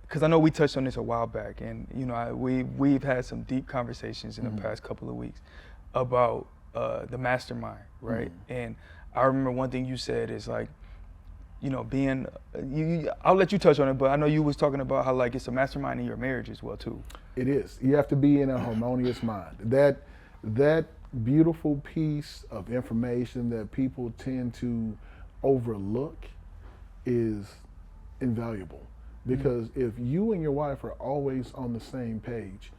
B: Because I know we touched on this a while back, and you know we've had some deep conversations in the past couple of weeks about the mastermind, right? And I remember one thing you said is like, you know, being I'll let you touch on it, but I know you was talking about how like it's a mastermind in your marriage as well too.
A: It is. You have to be in a harmonious mind. That beautiful piece of information that people tend to overlook is invaluable. Because if you and your wife are always on the same page,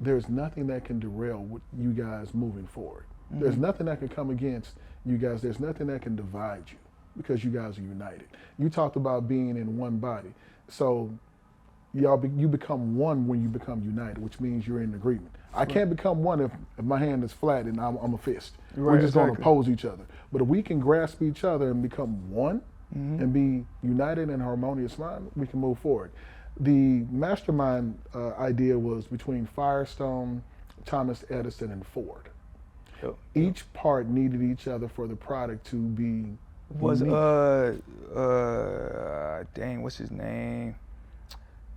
A: there's nothing that can derail you guys moving forward. There's nothing that can come against you guys. There's nothing that can divide you because you guys are united. You talked about being in one body. So you become one when you become united, which means you're in agreement. I can't become one if my hand is flat and I'm a fist.
B: Right,
A: We're just going to oppose each other. But if we can grasp each other and become one, and be united in harmonious mind, we can move forward. The mastermind idea was between Firestone, Thomas Edison, and Ford. Each part needed each other for the product to be
B: Was
A: unique.
B: Dang, what's his name?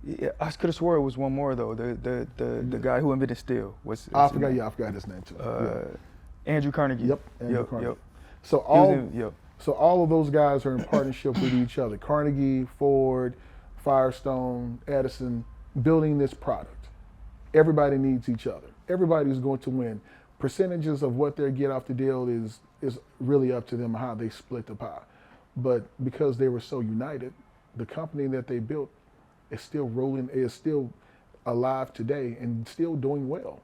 B: Yeah, I could have swore it was one more though. The guy who invented steel.
A: I forgot his name too.
B: Andrew Carnegie.
A: Yep, Andrew Carnegie.
B: Yep.
A: So all of those guys are in partnership with each other. Carnegie, Ford, Firestone, Edison, building this product. Everybody needs each other. Everybody's going to win. Percentages of what they get off the deal is really up to them how they split the pie. But because they were so united, the company that they built is still rolling, is still alive today and still doing well.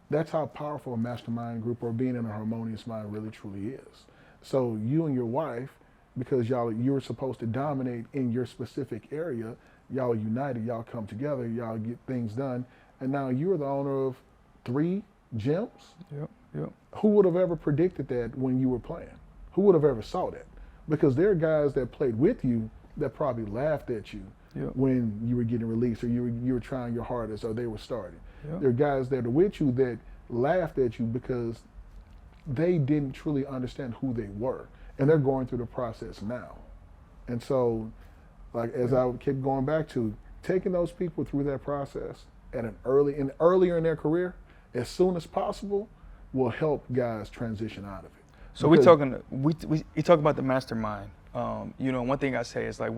A: That's how powerful a mastermind group or being in a harmonious mind really truly is. So you and your wife, because you were supposed to dominate in your specific area, y'all are united, y'all come together, y'all get things done, and now you're the owner of 3 gyms. Who would have ever predicted that when you were playing? Who would have ever saw that? Because there are guys that played with you that probably laughed at you when you were getting released or you were trying your hardest or they were starting. There are guys that are with you that laughed at you because they didn't truly understand who they were, and they're going through the process now. And so, like as I kept going back to, taking those people through that process at earlier in their career, as soon as possible, will help guys transition out of it.
B: So we talk about the mastermind. You know, one thing I say is like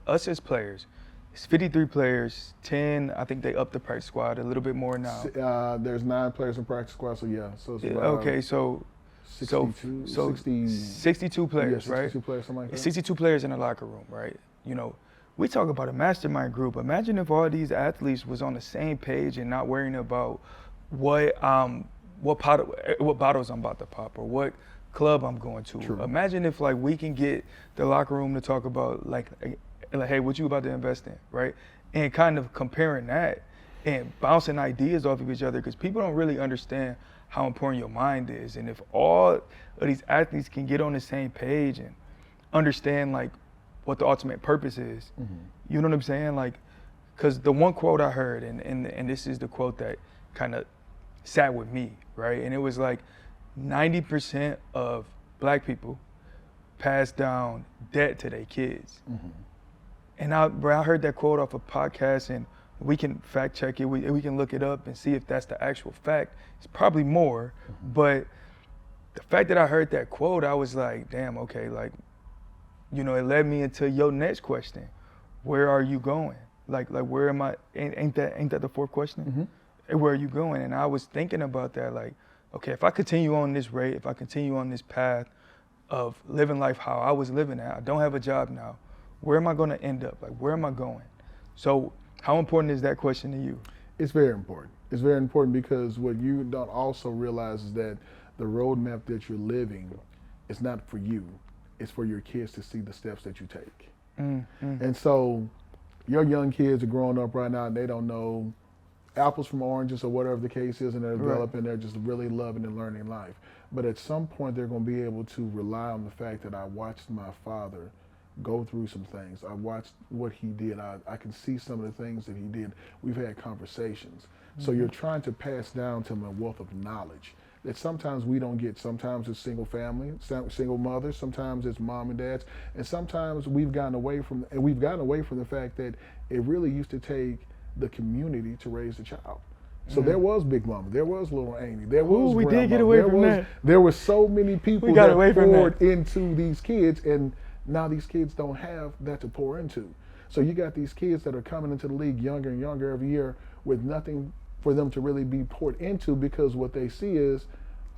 B: us as players, it's 53 players, 10. I think they upped the practice squad a little bit more now.
A: There's 9 players in practice squad, so yeah. So it's
B: okay, so
A: 62,
B: 62 players, right?
A: 62 players, something like that.
B: 62 players in the locker room, right? You know, we talk about a mastermind group. Imagine if all these athletes was on the same page and not worrying about what bottles I'm about to pop or what club I'm going to.
A: True.
B: Imagine if like we can get the locker room to talk about like, hey, what you about to invest in, right? And kind of comparing that and bouncing ideas off of each other, because people don't really understand how important your mind is. And if all of these athletes can get on the same page and understand like what the ultimate purpose is, you know what I'm saying? Like, because the one quote I heard, and this is the quote that kind of sat with me, right? And it was like 90% of black people pass down debt to their kids.
A: Mm-hmm.
B: And I heard that quote off a podcast, and we can fact check it. We can look it up and see if that's the actual fact. It's probably more, but the fact that I heard that quote, I was like, damn, okay, like, it led me into your next question. Where are you going? Like where am I? Ain't that the fourth question?
A: Mm-hmm.
B: Where are you going? And I was thinking about that, like, okay, if I continue on this rate, if I continue on this path of living life how I was living at, I don't have a job now, where am I going to end up? Like, where am I going? So how important is that question to you?
A: It's very important. It's very important because what you don't also realize is that the roadmap that you're living is not for you. It's for your kids to see the steps that you take. And so your young kids are growing up right now and they don't know apples from oranges or whatever the case is, and they're developing, they're just really loving and learning life. But at some point they're going to be able to rely on the fact that I watched my father go through some things. I watched what he did. I can see some of the things that he did. We've had conversations. So you're trying to pass down to them a wealth of knowledge that sometimes we don't get. Sometimes it's single family, single mothers, sometimes it's mom and dads, and sometimes we've gotten away from the fact that it really used to take the community to raise the child. So there was Big Mama, there was Little Amy, there was
B: we
A: Grandma,
B: did get away from that.
A: There were so many people
B: got
A: that
B: away from
A: poured
B: that.
A: into these kids, and now these kids don't have that to pour into. So you got these kids that are coming into the league younger and younger every year with nothing for them to really be poured into, because what they see is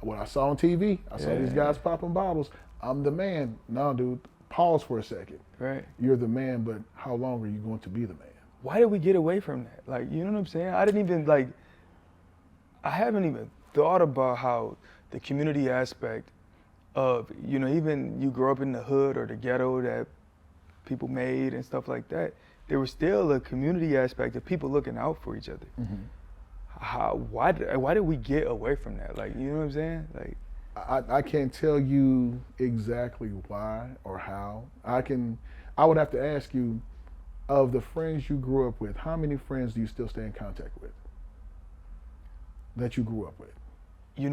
A: what I saw on TV. I saw these guys popping bottles. I'm the man. No, dude, pause for a second.
B: Right.
A: You're the man, but how long are you going to be the man?
B: Why did we get away from that? Like, you know what I'm saying? I haven't even thought about how the community aspect of, even you grow up in the hood or the ghetto that people made and stuff like that, there was still a community aspect of people looking out for each other. Why did we get away from that? Like, you know what I'm saying? Like,
A: I can't tell you exactly why or how. I would have to ask you, of the friends you grew up with, how many friends do you still stay in contact with that you grew up with?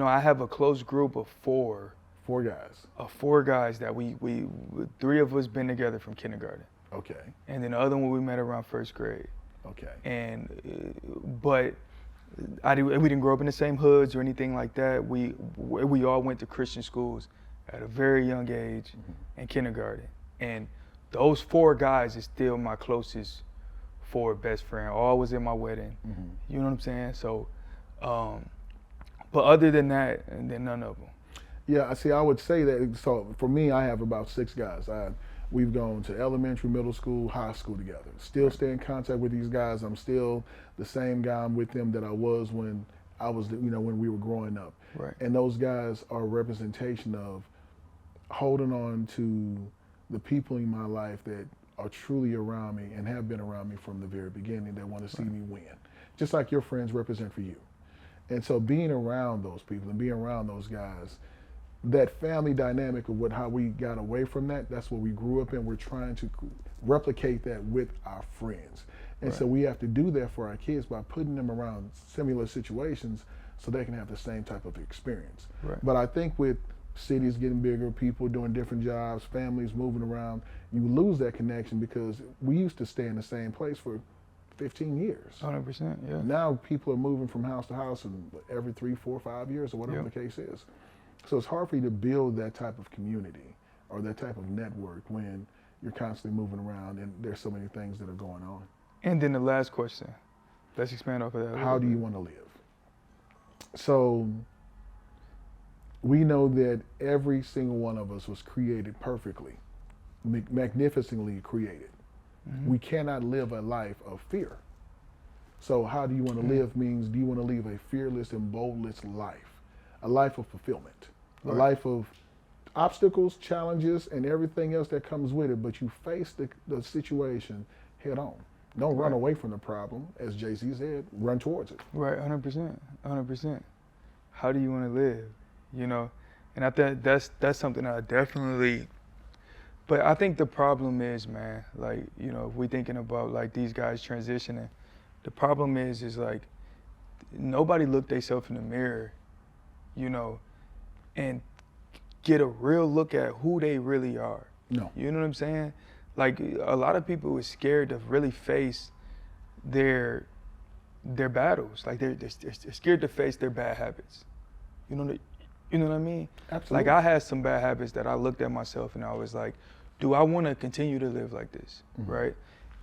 B: I have a close group of four.
A: 4 guys.
B: Four guys that we 3 of us been together from kindergarten.
A: Okay.
B: And then the other one we met around first grade.
A: Okay.
B: And but we didn't grow up in the same hoods or anything like that. We all went to Christian schools at a very young age in kindergarten. And those 4 guys is still my closest 4 best friend. All was at my wedding. You know what I'm saying? So, but other than that, and then none of them.
A: Yeah, see, I would say that. So for me, I have about 6 guys. We've gone to elementary, middle school, high school together. Still stay in contact with these guys. I'm still the same guy. I'm with them that I was when when we were growing up.
B: Right.
A: And those guys are a representation of holding on to the people in my life that are truly around me and have been around me from the very beginning, that want to see me win. Just like your friends represent for you. And so being around those people and being around those guys, that family dynamic of how we got away from that's what we grew up in. We're trying to replicate that with our friends. And so we have to do that for our kids by putting them around similar situations so they can have the same type of experience.
B: Right.
A: But I think with cities getting bigger, people doing different jobs, families moving around, you lose that connection, because we used to stay in the same place for 15 years.
B: 100%, yeah.
A: Now people are moving from house to house and every 3, 4, 5 years or whatever the case is. So it's hard for you to build that type of community or that type of network when you're constantly moving around and there's so many things that are going on.
B: And then the last question, let's expand off of that.
A: How do you want to live? So we know that every single one of us was created perfectly, magnificently created. We cannot live a life of fear. So how do you want to live means, do you want to live a fearless and boldless life, a life of fulfillment, a life of obstacles, challenges, and everything else that comes with it, but you face the situation head on. Don't run away from the problem, as Jay-Z said, run towards it.
B: Right, 100%, 100%. How do you want to live, And I think that's something I definitely, but I think the problem is, man, like, if we're thinking about like these guys transitioning, the problem is like nobody look themselves in the mirror, you know, and get a real look at who they really are.
A: No.
B: You know what I'm saying? Like, a lot of people are scared to really face their battles. Like, they're scared to face their bad habits. You know what I mean?
A: Absolutely.
B: Like, I had some bad habits that I looked at myself and I was like, do I want to continue to live like this, right?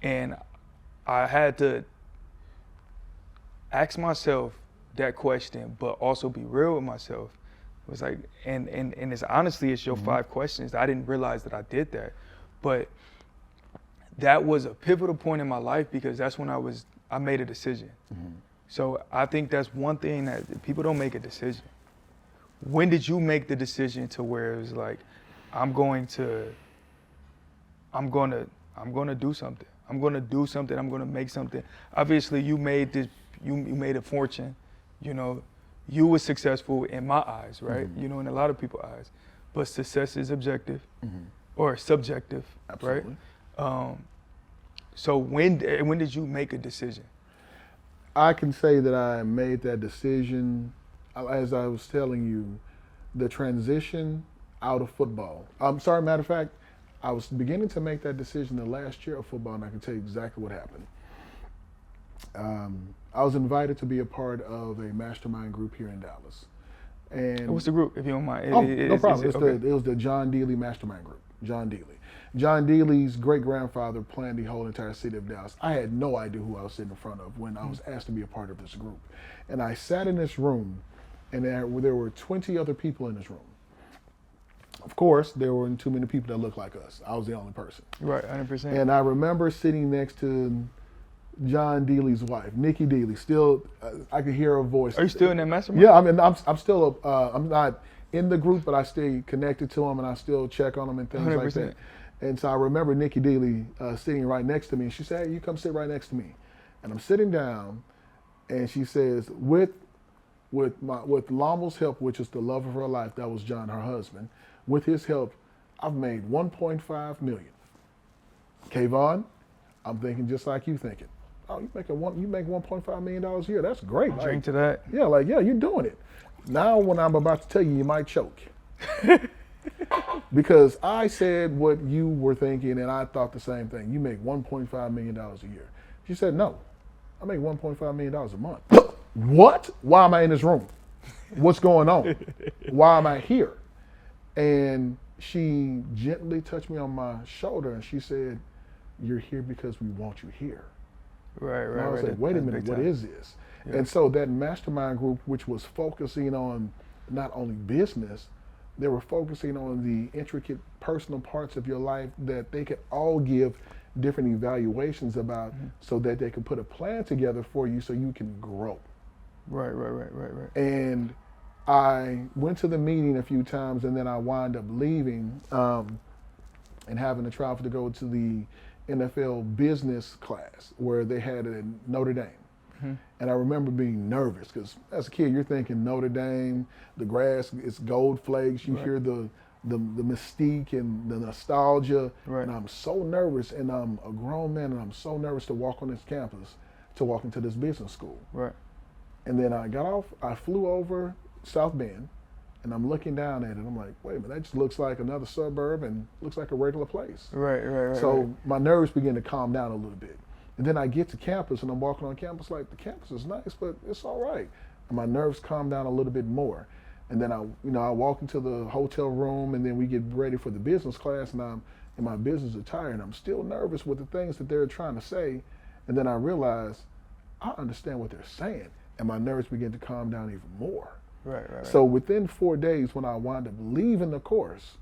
B: And I had to ask myself that question, but also be real with myself. It was like, and it's honestly, it's your 5 questions. I didn't realize that I did that, but that was a pivotal point in my life because that's when I made a decision. So I think that's one thing that people don't make a decision. When did you make the decision to where it was like, I'm going to do something. I'm going to do something. I'm going to make something. Obviously, you made this. You made a fortune. You know, you were successful in my eyes, right? You know, in a lot of people's eyes. But success is objective or subjective,
A: Absolutely.
B: right? So when did you make a decision?
A: I can say that I made that decision, as I was telling you, the transition out of football. Matter of fact, I was beginning to make that decision the last year of football, and I can tell you exactly what happened. I was invited to be a part of a mastermind group here in Dallas. And
B: what's the group, if you don't mind?
A: No problem.
B: Okay.
A: It was the John Dealey Mastermind Group. John Dealey. John Dealey's great-grandfather planned the whole entire city of Dallas. I had no idea who I was sitting in front of when I was asked to be a part of this group. And I sat in this room, and there were 20 other people in this room. Of course, there weren't too many people that looked like us. I was the only person.
B: Right, 100%.
A: And I remember sitting next to John Dealey's wife, Nikki Dealey. Still, I could hear her voice.
B: Are you still in that mastermind?
A: Yeah, I mean, I'm still, I'm not in the group, but I stay connected to them, and I still check on them and things
B: 100%.
A: like that. And so I remember Nikki Dealey sitting right next to me, and she said, "Hey, you come sit right next to me." And I'm sitting down, and she says, with Lamel's help, which is the love of her life, that was John, her husband. With his help, I've made 1.5 million. Kayvon, I'm thinking just like you thinking. Oh, you make $1.5 million a year. That's great.
B: Drink to that.
A: Yeah, you're doing it. Now, when I'm about to tell you, you might choke. Because I said what you were thinking, and I thought the same thing. You make $1.5 million a year. She said, no, I make $1.5 million a month. What? Why am I in this room? What's going on? Why am I here? And she gently touched me on my shoulder, and she said, you're here because we want you here.
B: Right.
A: And I was like, wait a minute, what is this? Yeah. And so that mastermind group, which was focusing on not only business, they were focusing on the intricate personal parts of your life that they could all give different evaluations about so that they could put a plan together for you so you can grow.
B: Right.
A: And I went to the meeting a few times, and then I wound up leaving and having to travel to go to the NFL business class where they had it in Notre Dame. And I remember being nervous because as a kid, you're thinking Notre Dame, the grass is gold flakes. You hear the mystique and the nostalgia.
B: Right.
A: And I'm so nervous, and I'm a grown man, and I'm so nervous to walk on this campus, to walk into this business school.
B: Right.
A: And then I got off, I flew over South Bend, and I'm looking down at it. I'm like, wait a minute, that just looks like another suburb and looks like a regular place.
B: Right.
A: So my nerves begin to calm down a little bit. And then I get to campus, and I'm walking on campus like, the campus is nice, but it's all right. And my nerves calm down a little bit more. And then I walk into the hotel room, and then we get ready for the business class, and I'm in my business attire, and I'm still nervous with the things that they're trying to say. And then I realize I understand what they're saying, and my nerves begin to calm down even more.
B: Right.
A: So within 4 days, when I wound up leaving the course,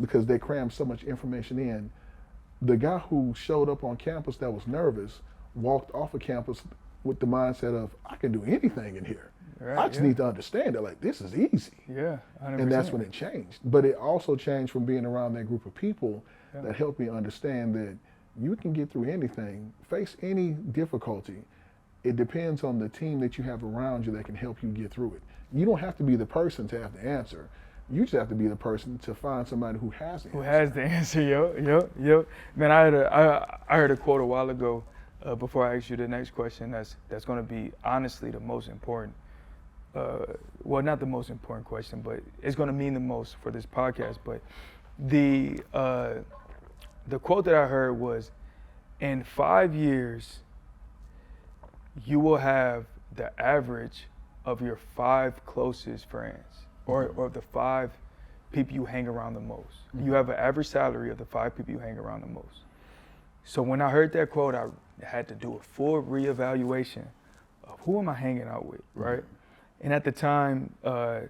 A: because they crammed so much information in, the guy who showed up on campus that was nervous walked off of campus with the mindset of, I can do anything in here.
B: Right,
A: I just need to understand that, like, this is easy.
B: Yeah, 100%.
A: And that's when it changed. But it also changed from being around that group of people that helped me understand that you can get through anything, face any difficulty. It depends on the team that you have around you that can help you get through it. You don't have to be the person to have the answer. You just have to be the person to find somebody who has the answer.
B: Who has the answer, yo. Man, I heard a quote a while ago before I ask you the next question, that's going to be honestly the most important. Well, not the most important question, but it's going to mean the most for this podcast. But the quote that I heard was, in 5 years, you will have the average of your 5 closest friends, or the 5 people you hang around the most. Mm-hmm. You have an average salary of the 5 people you hang around the most. So when I heard that quote, I had to do a full reevaluation of who am I hanging out with, right? Mm-hmm. And at the time, I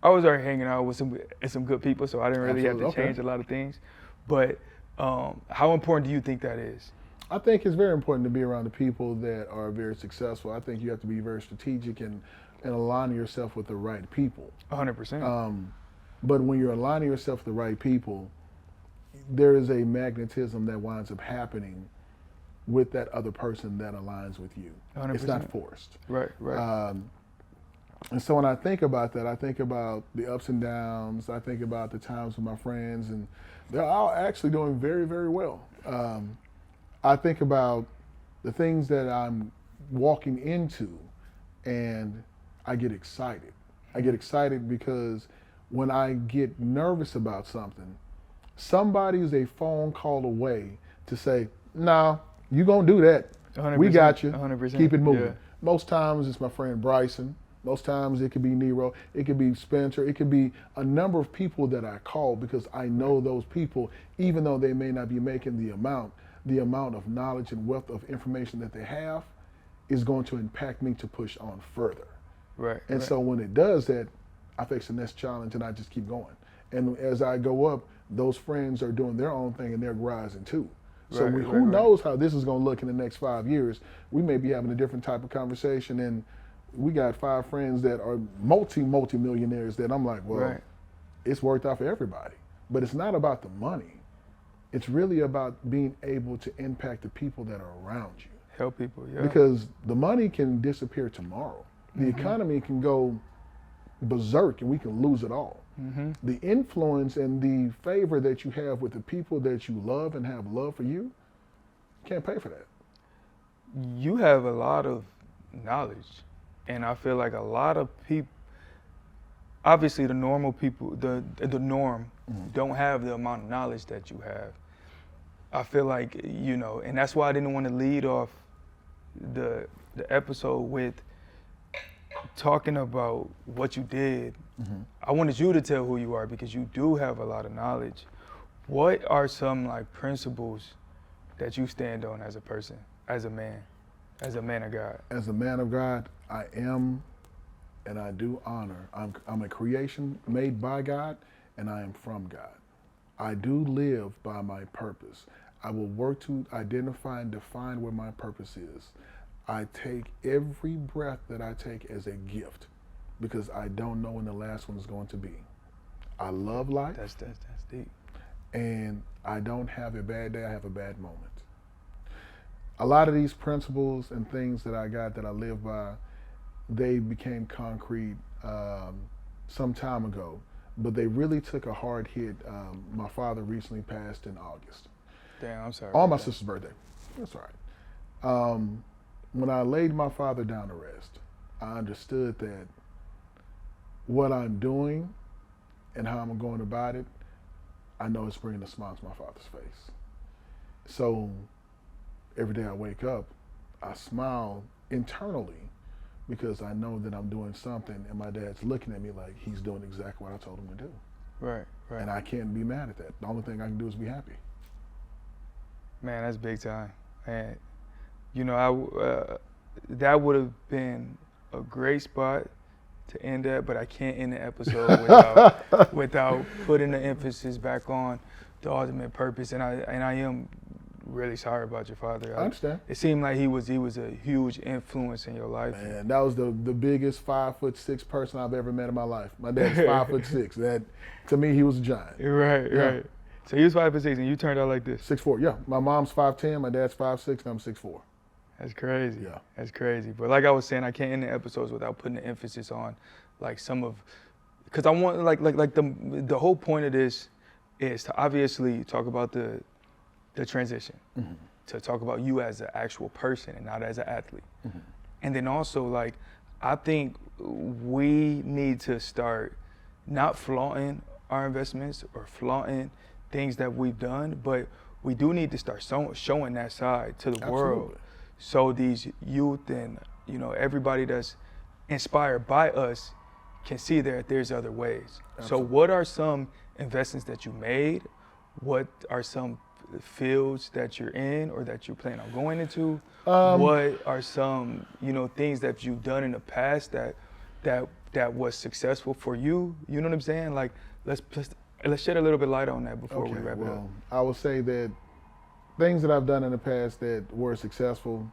B: was already hanging out with some good people, so I didn't really have to change a lot of things. But how important do you think that is?
A: I think it's very important to be around the people that are very successful. I think you have to be very strategic and align yourself with the right people.
B: 100%.
A: But when you're aligning yourself with the right people, there is a magnetism that winds up happening with that other person that aligns with you.
B: 100%.
A: It's not forced.
B: Right.
A: And so when I think about that, I think about the ups and downs. I think about the times with my friends, and they're all actually doing very, very well. I think about the things that I'm walking into, and I get excited. I get excited because when I get nervous about something, somebody is a phone call away to say, "Nah, you gonna do that.
B: 100%,
A: we got you.
B: 100%,
A: Keep it moving."
B: Yeah.
A: Most times it's my friend Bryson. Most times it could be Nero. It could be Spencer. It could be a number of people that I call because I know those people, even though they may not be making the amount of knowledge and wealth of information that they have is going to impact me to push on further.
B: Right.
A: And so when it does that, I face the next challenge and I just keep going. And as I go up, those friends are doing their own thing and they're rising too. So who knows how this is going to look in the next 5 years? We may be having a different type of conversation, and we got 5 friends that are multi-millionaires that I'm like, well, it's worked out for everybody. But it's not about the money. It's really about being able to impact the people that are around you.
B: Help people, yeah.
A: Because the money can disappear tomorrow. The economy can go berserk and we can lose it all. Mm-hmm. The influence and the favor that you have with the people that you love and have love for you, can't pay for that.
B: You have a lot of knowledge, and I feel like a lot of people, obviously the normal people, the norm, don't have the amount of knowledge that you have. I feel like, and that's why I didn't want to lead off the episode with talking about what you did. Mm-hmm. I wanted you to tell who you are because you do have a lot of knowledge. What are some principles that you stand on as a person, as a man of God? As
A: a man of God, I am, and I do honor. I'm a creation made by God, and I am from God. I do live by my purpose. I will work to identify and define where my purpose is. I take every breath that I take as a gift because I don't know when the last one is going to be. I love life.
B: That's deep.
A: And I don't have a bad day, I have a bad moment. A lot of these principles and things that I got that I live by, they became concrete some time ago, but they really took a hard hit. My father recently passed in August.
B: Damn, I'm sorry.
A: On my sister's birthday. That's all right. When I laid my father down to rest, I understood that what I'm doing and how I'm going about it, I know it's bringing a smile to my father's face. So every day I wake up, I smile internally because I know that I'm doing something and my dad's looking at me like he's doing exactly what I told him to do.
B: Right.
A: And I can't be mad at that. The only thing I can do is be happy.
B: Man, that's big time. And that would have been a great spot to end at, but I can't end the episode without putting the emphasis back on the ultimate purpose. And I am really sorry about your father.
A: I understand.
B: It seemed like he was a huge influence in your life.
A: Man, that was the biggest 5'6" person I've ever met in my life. My dad's 5'6". That, to me, he was a giant.
B: Right. So he was 5'6", and you turned out like this.
A: 6'4". Yeah, my mom's 5'10", my dad's 5'6", and I'm 6'4".
B: That's crazy.
A: Yeah.
B: That's crazy. But like I was saying, I can't end the episodes without putting the emphasis on because I want the whole point of this is to obviously talk about the transition to talk about you as an actual person and not as an athlete.
A: Mm-hmm.
B: And then also, like, I think we need to start not flaunting our investments or flaunting things that we've done, but we do need to start showing that side to the world. So these youth and, you know, everybody that's inspired by us can see that there's other ways. Absolutely. So what are some investments that you made? What are some fields that you're in or that you plan on going into? What are some, you know, things that you've done in the past that was successful for you? You know what I'm saying? Like, let's shed a little bit light on that before we wrap it up.
A: I will say that things that I've done in the past that were successful,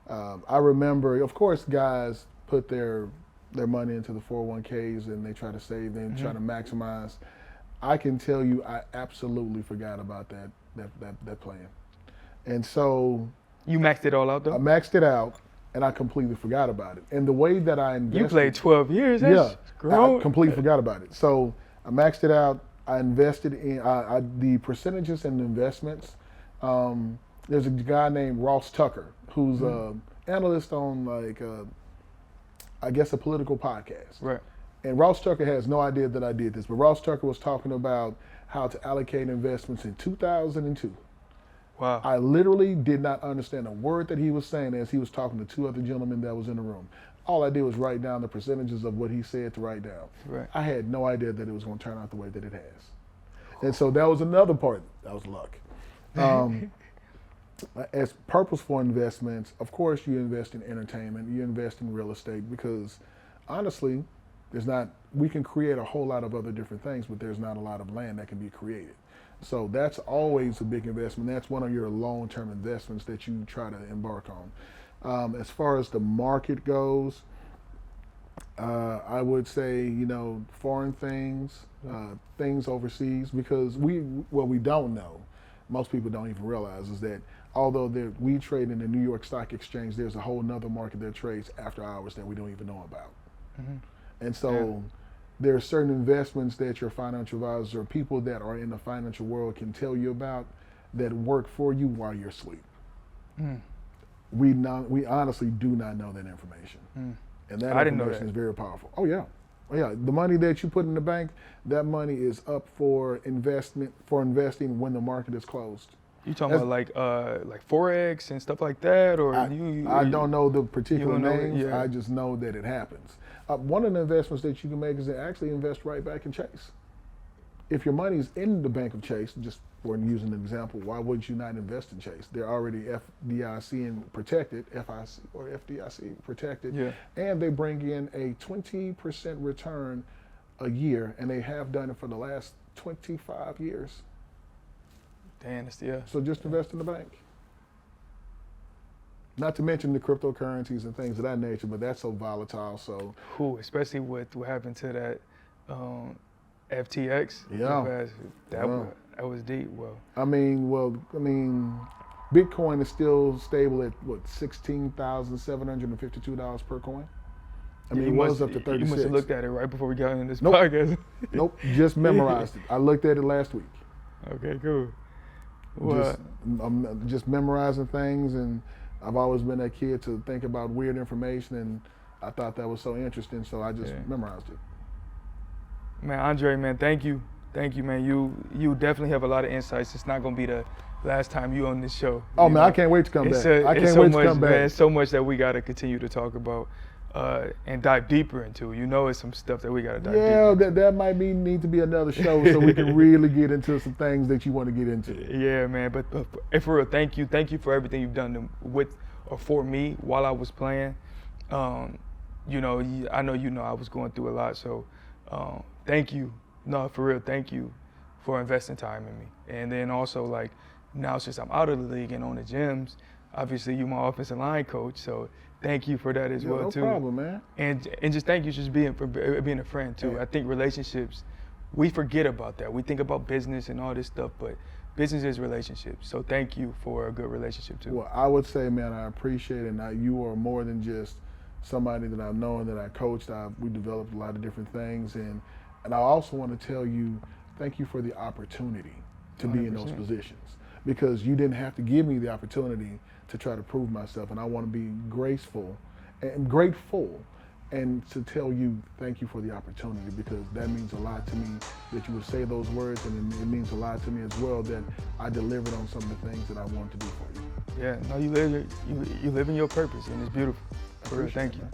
A: I remember, of course, guys put their money into the 401ks and they try to save them, try to maximize. I can tell you, I absolutely forgot about that plan. And so.
B: You maxed it all out though?
A: I maxed it out and I completely forgot about it. And the way that I invested.
B: You played 12 years,
A: yeah. I completely forgot about it. So I maxed it out. I invested in the percentages and investments. There's a guy named Ross Tucker who's an analyst on I guess a political podcast.
B: Right.
A: And Ross Tucker has no idea that I did this, but Ross Tucker was talking about how to allocate investments in 2002.
B: Wow.
A: I literally did not understand a word that he was saying as he was talking to two other gentlemen that was in the room. All I did was write down the percentages of what he said to write down.
B: Right.
A: I had no idea that it was going to turn out the way that it has. And so that was another part. That was luck. As purposeful investments, of course you invest in entertainment, you invest in real estate because honestly, we can create a whole lot of other different things, but there's not a lot of land that can be created. So that's always a big investment. That's one of your long-term investments that you try to embark on. As far as the market goes, I would say, you know, foreign things, things overseas, because what we don't know, most people don't even realize, is that although we trade in the New York Stock Exchange, there's a whole nother market that trades after hours that we don't even know about. Mm-hmm. And so there are certain investments that your financial advisors or people that are in the financial world can tell you about that work for you while you're asleep. Mm. We honestly do not know that information. Mm. And that information is very powerful. Oh yeah. The money that you put in the bank, that money is up for investing when the market is closed.
B: You talking about like Forex and stuff like that, or
A: I don't know the particular names. Yeah. I just know that it happens. One of the investments that you can make is to actually invest right back in Chase. If your money's in the bank of Chase, just for using an example, why would you not invest in Chase? They're already FDIC and protected, FIC or FDIC protected, and they bring in a 20% return a year, and they have done it for the last 25 years.
B: Damn,
A: So just invest in the bank. Not to mention the cryptocurrencies and things of that nature, but that's so volatile. So,
B: especially with what happened to that FTX.
A: Yeah,
B: that was deep.
A: Bitcoin is still stable at what, $16,752 per coin. It was up to 36.
B: You must have looked at it right before we got in this podcast.
A: Nope, just memorized it. I looked at it last week.
B: Okay, cool.
A: I'm just memorizing things, and I've always been that kid to think about weird information, and I thought that was so interesting, so I just memorized it.
B: Man, Andre, man, thank you. Thank you, man. You definitely have a lot of insights. It's not going to be the last time you on this show.
A: Oh, man, I can't wait to come back. I can't wait to come back.
B: Man, so much that we got to continue to talk about and dive deeper into. You know, it's some stuff that we got to dive deeper into.
A: that might need to be another show so we can really get into some things that you want to get into.
B: Yeah, man. But for real, thank you. Thank you for everything you've done with or for me while I was playing. You know, I know I was going through a lot, so thank you. No, for real, thank you for investing time in me. And then also, like, now since I'm out of the league and on the gyms, obviously you're my offensive line coach, so thank you for that as well, too.
A: No problem, man.
B: And just thank you for being a friend, too. Yeah. I think relationships, we forget about that. We think about business and all this stuff, but business is relationships. So thank you for a good relationship, too.
A: Well, I would say, man, I appreciate it. Now, you are more than just somebody that I've known, that I coached. We developed a lot of different things, and I also want to tell you, thank you for the opportunity to 100%. Be in those positions. because you didn't have to give me the opportunity to try to prove myself. And I want to be graceful and grateful and to tell you thank you for the opportunity, because that means a lot to me that you would say those words, and it means a lot to me as well that I delivered on some of the things that I wanted to do for you.
B: Yeah, no, you live in your purpose, and it's beautiful. For real, thank you.